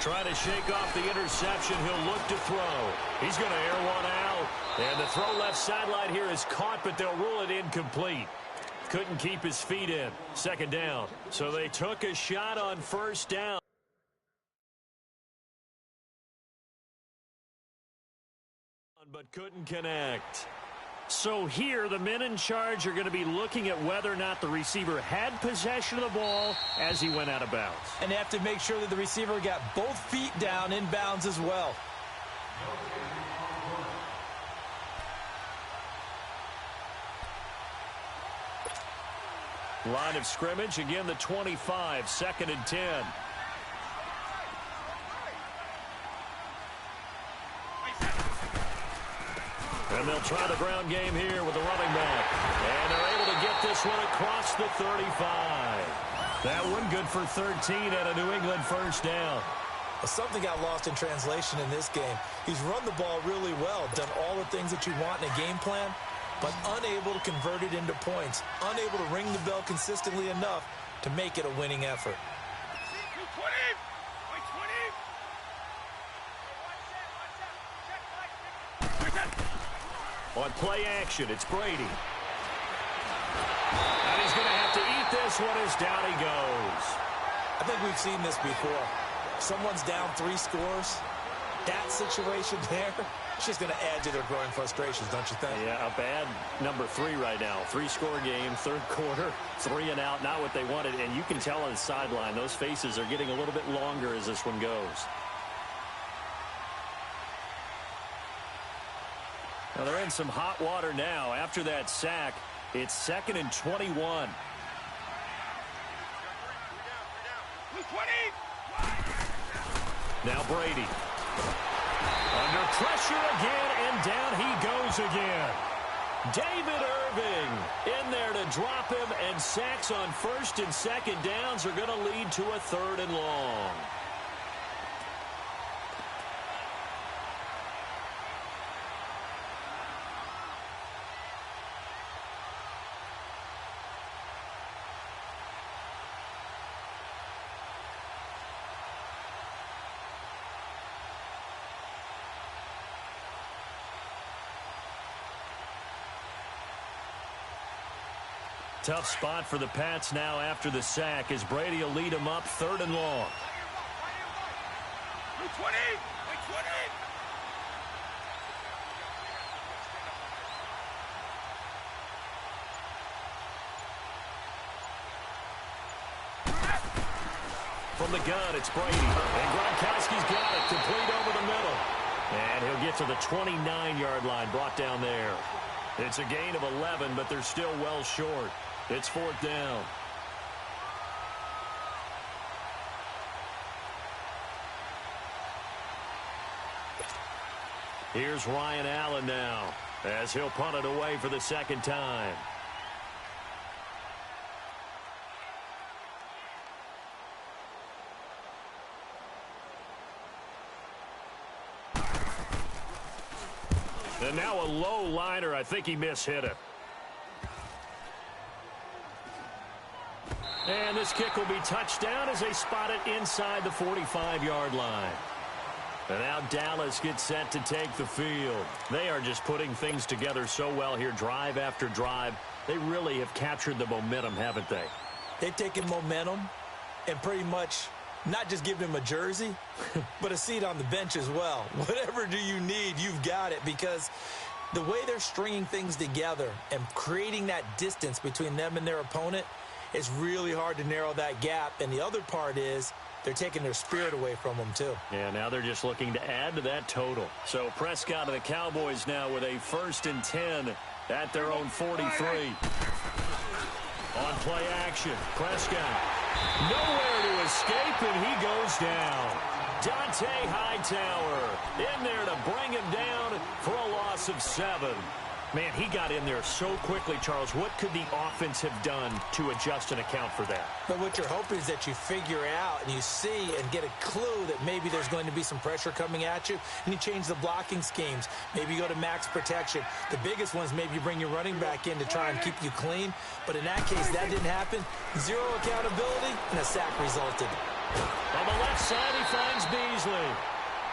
A: Trying to shake off the interception. He'll look to throw. He's going to air one out. And the throw left sideline here is caught, but they'll rule it incomplete. Couldn't keep his feet in. 2nd down. So they took a shot on 1st down. But couldn't connect. So here, the men in charge are going to be looking at whether or not the receiver had possession of the ball as he went out of bounds.
B: And they have to make sure that the receiver got both feet down in bounds as well.
A: Line of scrimmage, again the 25, 2nd and 10. And they'll try the ground game here with the running back. And they're able to get this one across the 35. That one good for 13 at a New England first down.
B: Well, something got lost in translation in this game. He's run the ball really well, done all the things that you want in a game plan, but unable to convert it into points, unable to ring the bell consistently enough to make it a winning effort.
A: On play action, it's Brady. And he's going to have to eat this one as down he goes.
B: I think we've seen this before. Someone's down 3 scores. That situation there, it's just going to add to their growing frustrations, don't you think?
D: Yeah, a bad number 3 right now. 3-score game, third quarter, 3 and out, not what they wanted. And you can tell on the sideline, those faces are getting a little bit longer as this one goes. Well, they're in some hot water now. After that sack, it's 2nd and 21.
A: Now Brady. Under pressure again, and down he goes again. David Irving in there to drop him, and sacks on 1st and 2nd downs are going to lead to a 3rd and long. Tough spot for the Pats now after the sack as Brady will lead them up 3rd and long. From the gun, it's Brady. And Gronkowski's got it, complete over the middle. And he'll get to the 29-yard line, brought down there. It's a gain of 11, but they're still well short. It's 4th down. Here's Ryan Allen now, as he'll punt it away for the 2nd time. And now a low liner. I think he mishit it. And this kick will be touchdown as they spot it inside the 45-yard line. And now Dallas gets set to take the field. They are just putting things together so well here, drive after drive. They really have captured the momentum, haven't they?
B: They've taken momentum and pretty much not just given him a jersey, but a seat on the bench as well. Whatever do you need, you've got it, because the way they're stringing things together and creating that distance between them and their opponent, it's really hard to narrow that gap. And the other part is they're taking their spirit away from them, too.
D: Yeah, now they're just looking to add to that total. So Prescott and the Cowboys now with a 1st and 10 at their own 43.
A: On play action, Prescott. Nowhere to escape, and he goes down. Dante Hightower in there to bring him down for a loss of 7. Man, he got in there so quickly, Charles. What could the offense have done to adjust and account for that?
B: But what you're hoping is that you figure out and you see and get a clue that maybe there's going to be some pressure coming at you, and you change the blocking schemes. Maybe you go to max protection. The biggest ones, maybe you bring your running back in to try and keep you clean. But in that case, that didn't happen. 0 accountability, and a sack resulted.
A: On the left side, he finds Beasley.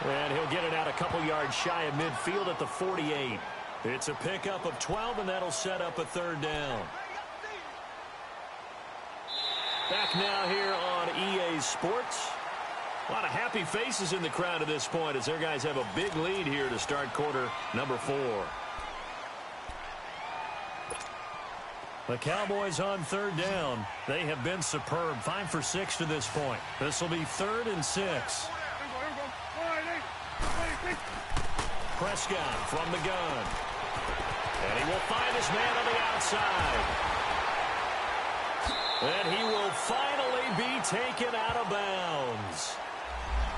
A: And he'll get it out a couple yards shy of midfield at the 48. It's a pickup of 12, and that'll set up a 3rd down. Back now here on EA Sports. A lot of happy faces in the crowd at this point as their guys have a big lead here to start quarter number 4. The Cowboys on 3rd down. They have been superb. 5 for 6 to this point. This will be 3rd and 6. Prescott from the gun. And he will find his man on the outside. And he will finally be taken out of bounds.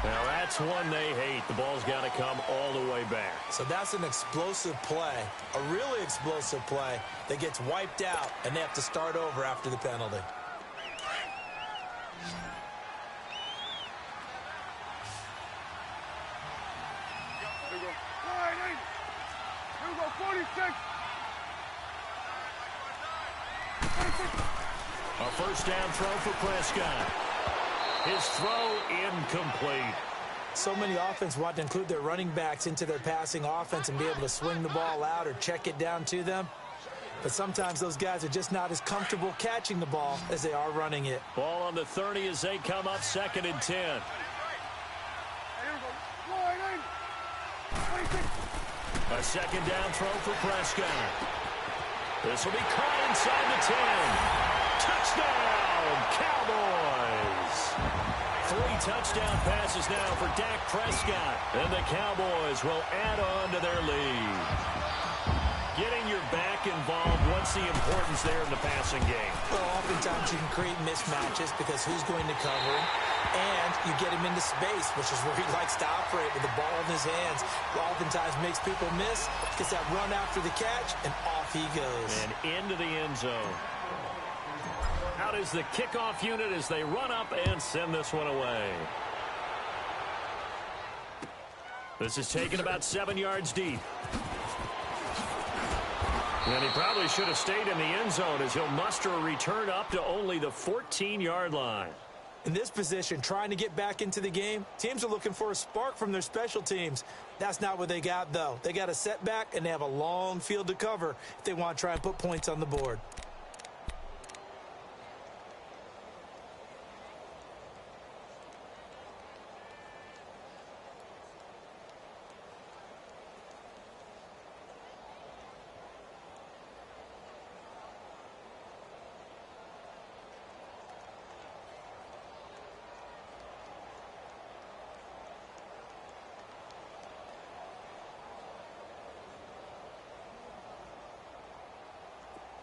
A: Now that's one they hate. The ball's got to come all the way back.
B: So that's an explosive play, a really explosive play that gets wiped out, and they have to start over after the penalty.
C: Here we go. 488. Here we go. 46. 46.
A: A first down throw for Prescott. His throw incomplete.
B: So many offenses want to include their running backs into their passing offense and be able to swing the ball out or check it down to them. But sometimes those guys are just not as comfortable catching the ball as they are running it.
A: Ball on the 30 as they come up 2nd and 10.
C: Here we go. 488. 26.
A: A second down throw for Prescott. This will be caught inside the 10. Touchdown, Cowboys. 3 touchdown passes now for Dak Prescott. And the Cowboys will add on to their lead. Getting your back involved, what's the importance there in the passing game?
B: Well, oftentimes you can create mismatches because who's going to cover him, and you get him into space, which is where he likes to operate with the ball in his hands. Oftentimes makes people miss, gets that run after the catch, and off he goes.
A: And into the end zone. Out is the kickoff unit as they run up and send this one away. This is taken about 7 yards deep. And he probably should have stayed in the end zone as he'll muster a return up to only the 14-yard line.
B: In this position, trying to get back into the game, teams are looking for a spark from their special teams. That's not what they got, though. They got a setback, and they have a long field to cover if they want to try and put points on the board.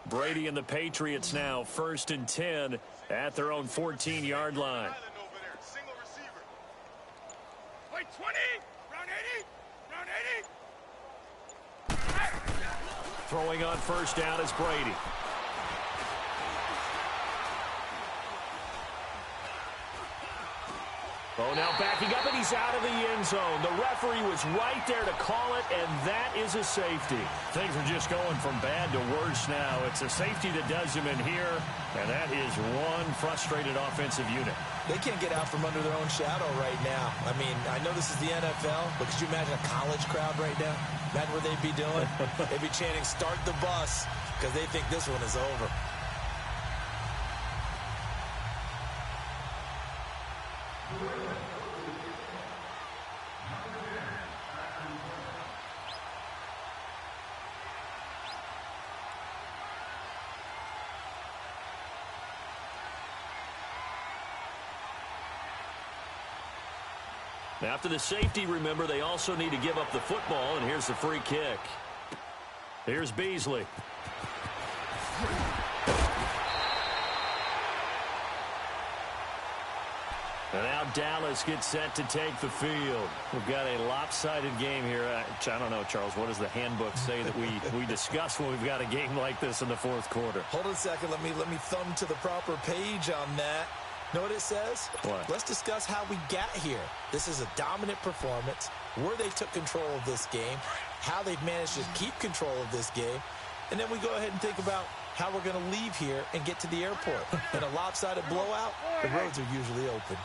A: Brady and the Patriots now 1st and 10 at their own 14-yard line.
C: Wait, 20. Round 80. Round 80.
A: Throwing on first down is Brady. Oh, now backing up, and he's out of the end zone. The referee was right there to call it, and that is a safety. Things are just going from bad to worse now. It's a safety that does him in here, and that is one frustrated offensive unit.
B: They can't get out from under their own shadow right now. I mean, I know this is the NFL, but could you imagine a college crowd right now? Imagine what they'd be doing. They'd be chanting, "Start the bus," because they think this one is over.
A: After the safety, remember, they also need to give up the football, and here's the free kick. Here's Beasley. And now Dallas gets set to take the field. We've got a lopsided game here. I don't know, Charles, what does the handbook say that we discuss when we've got a game like this in the fourth quarter?
B: Hold on a second. Let me thumb to the proper page on that. Know what it says?
A: What?
B: Let's discuss how we got here. This is a dominant performance, where they took control of this game, how they've managed to keep control of this game, and then we go ahead and think about how we're going to leave here and get to the airport. In a lopsided blowout, the roads are usually open.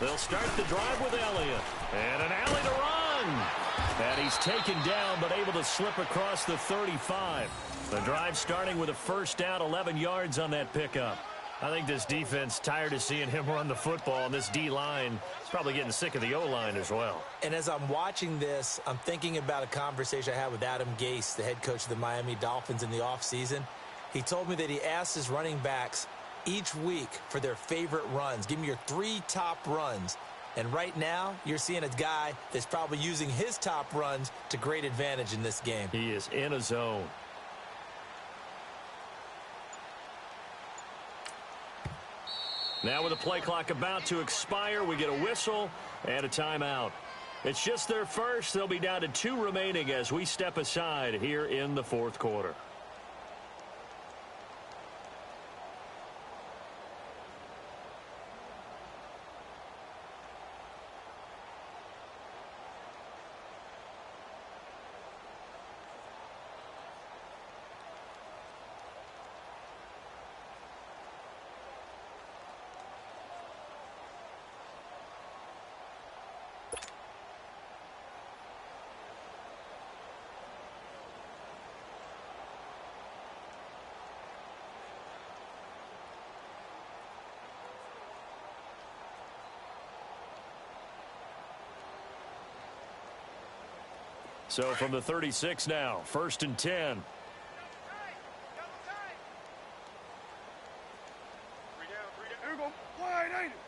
A: They'll start the drive with Elliott. And an alley to run. And he's taken down, but able to slip across the 35. The drive starting with a first down, 11 yards on that pickup. I think this defense tired of seeing him run the football, and this D-line is probably getting sick of the O-line as well.
B: And as I'm watching this, I'm thinking about a conversation I had with Adam Gase, the head coach of the Miami Dolphins in the offseason. He told me that he asked his running backs each week for their favorite runs. Give me your 3 top runs. And right now, you're seeing a guy that's probably using his top runs to great advantage in this game.
A: He is in a zone. Now with the play clock about to expire, we get a whistle and a timeout. It's just their first. They'll be down to 2 remaining as we step aside here in the fourth quarter. So from the 36 now, 1st and 10.
C: Here we go. Wide, ain't it?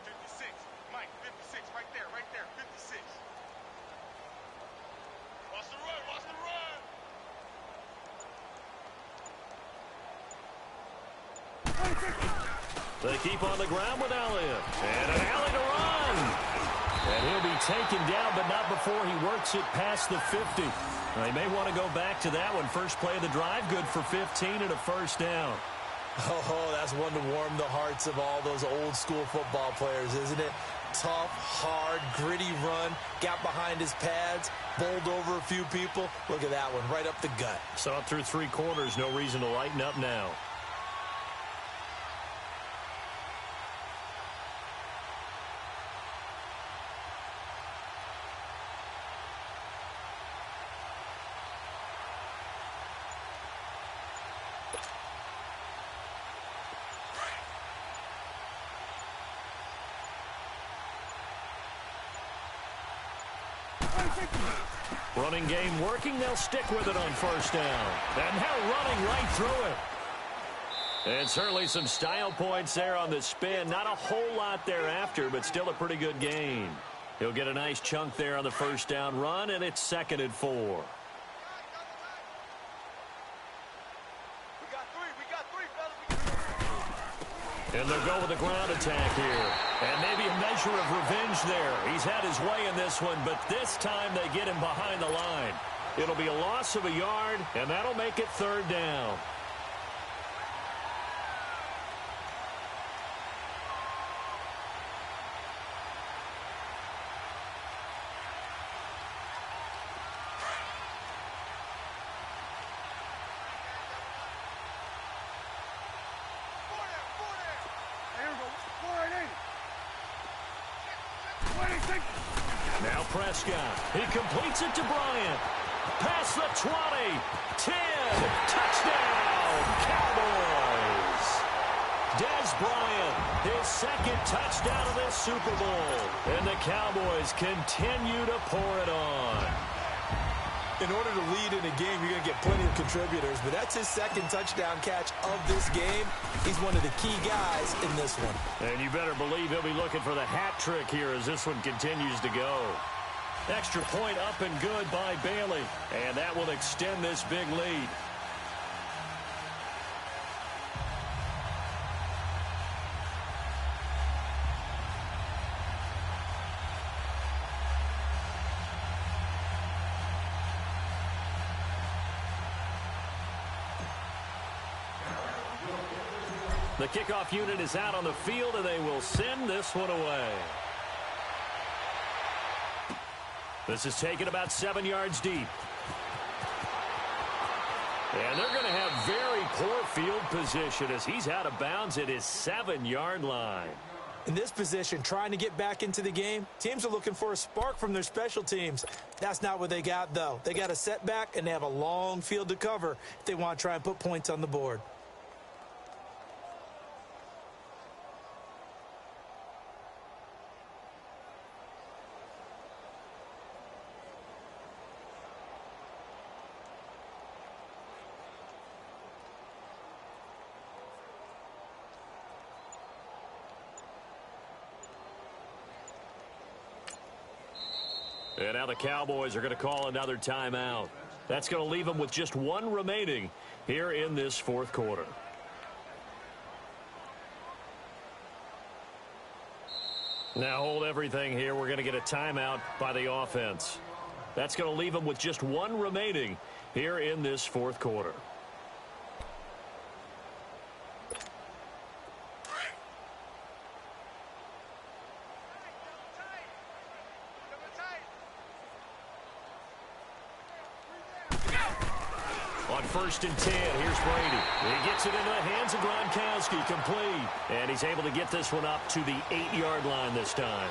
E: 56. Mike, 56. Right there, 56. Watch the run, watch the run.
A: They keep on the ground with Elliott. And an alley to run. And he'll be taken down, but not before he works it past the 50. They may want to go back to that one. First play of the drive, good for 15 and a first down.
B: Oh, that's one to warm the hearts of all those old school football players, isn't it? Tough, hard, gritty run, got behind his pads, bowled over a few people. Look at that one, right up the gut.
A: Saw it through 3 quarters, no reason to lighten up now. Running game working. They'll stick with it on first down. And now running right through it. And certainly some style points there on the spin. Not a whole lot thereafter, but still a pretty good gain. He'll get a nice chunk there on the first down run, and it's 2nd and 4.
E: We got three, fellas.
A: And they'll go with a ground attack here. And maybe a measure of revenge there. He's had his way in this one, but this time they get him behind the line. It'll be a loss of a yard, and that'll make it 3rd down. Now Prescott. He completes it to Bryant. Past the 20. 10. Touchdown, Cowboys. Dez Bryant, his 2nd touchdown of this Super Bowl. And the Cowboys continue to pour it on.
B: In order to lead in a game, you're going to get plenty of contributors, but that's his 2nd touchdown catch of this game. He's one of the key guys in this one.
A: And you better believe he'll be looking for the hat trick here as this one continues to go. Extra point up and good by Bailey, and that will extend this big lead. The kickoff unit is out on the field, and they will send this one away. This is taken about 7 yards deep. And they're going to have very poor field position as he's out of bounds at his 7-yard line.
B: In this position, trying to get back into the game, teams are looking for a spark from their special teams. That's not what they got, though. They got a setback, and they have a long field to cover if they want to try and put points on the board.
A: And now the Cowboys are going to call another timeout. That's going to leave them with just 1 remaining here in this 4th quarter. Now hold everything here. We're going to get a timeout by the offense. That's going to leave them with just one remaining here in this fourth quarter. On 1st and 10, here's Brady. He gets it into the hands of Gronkowski, complete. And he's able to get this one up to the 8-yard line this time.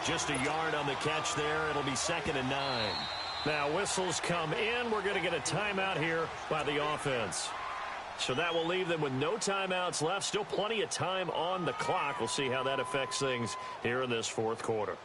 A: Just a yard on the catch there. It'll be 2nd and 9. Now whistles come in. We're going to get a timeout here by the offense. So that will leave them with no timeouts left. Still plenty of time on the clock. We'll see how that affects things here in this fourth quarter.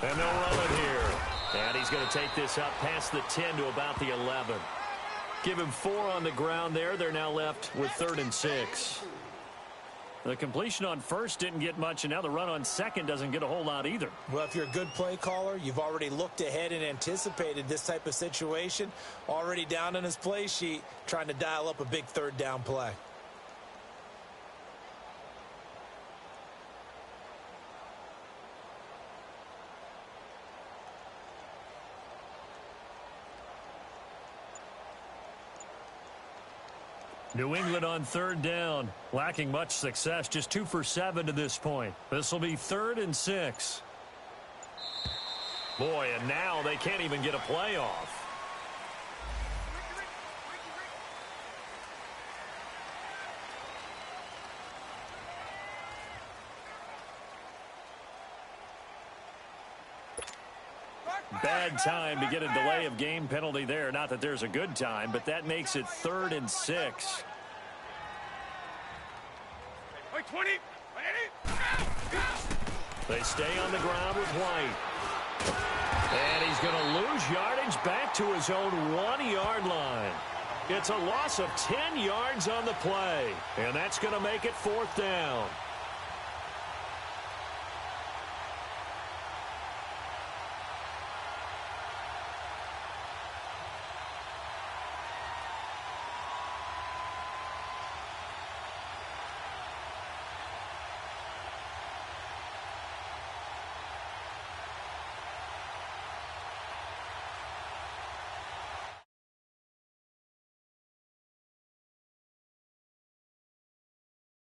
A: And they'll run it here. And he's going to take this up past the 10 to about the 11. Give him 4 on the ground there. They're now left with 3rd and 6. The completion on 1st didn't get much, and now the run on 2nd doesn't get a whole lot either.
B: Well, if you're a good play caller, you've already looked ahead and anticipated this type of situation. Already down on his play sheet, trying to dial up a big 3rd down play.
A: New England on 3rd down, lacking much success, just 2 for 7 to this point. This will be 3rd and 6. Boy, and now they can't even get a play off. Bad time to get a delay of game penalty there. Not that there's a good time, but that makes it 3rd and 6.
C: 20.
A: They stay on the ground with White. And he's going to lose yardage back to his own 1-yard line. It's a loss of 10 yards on the play. And that's going to make it 4th down.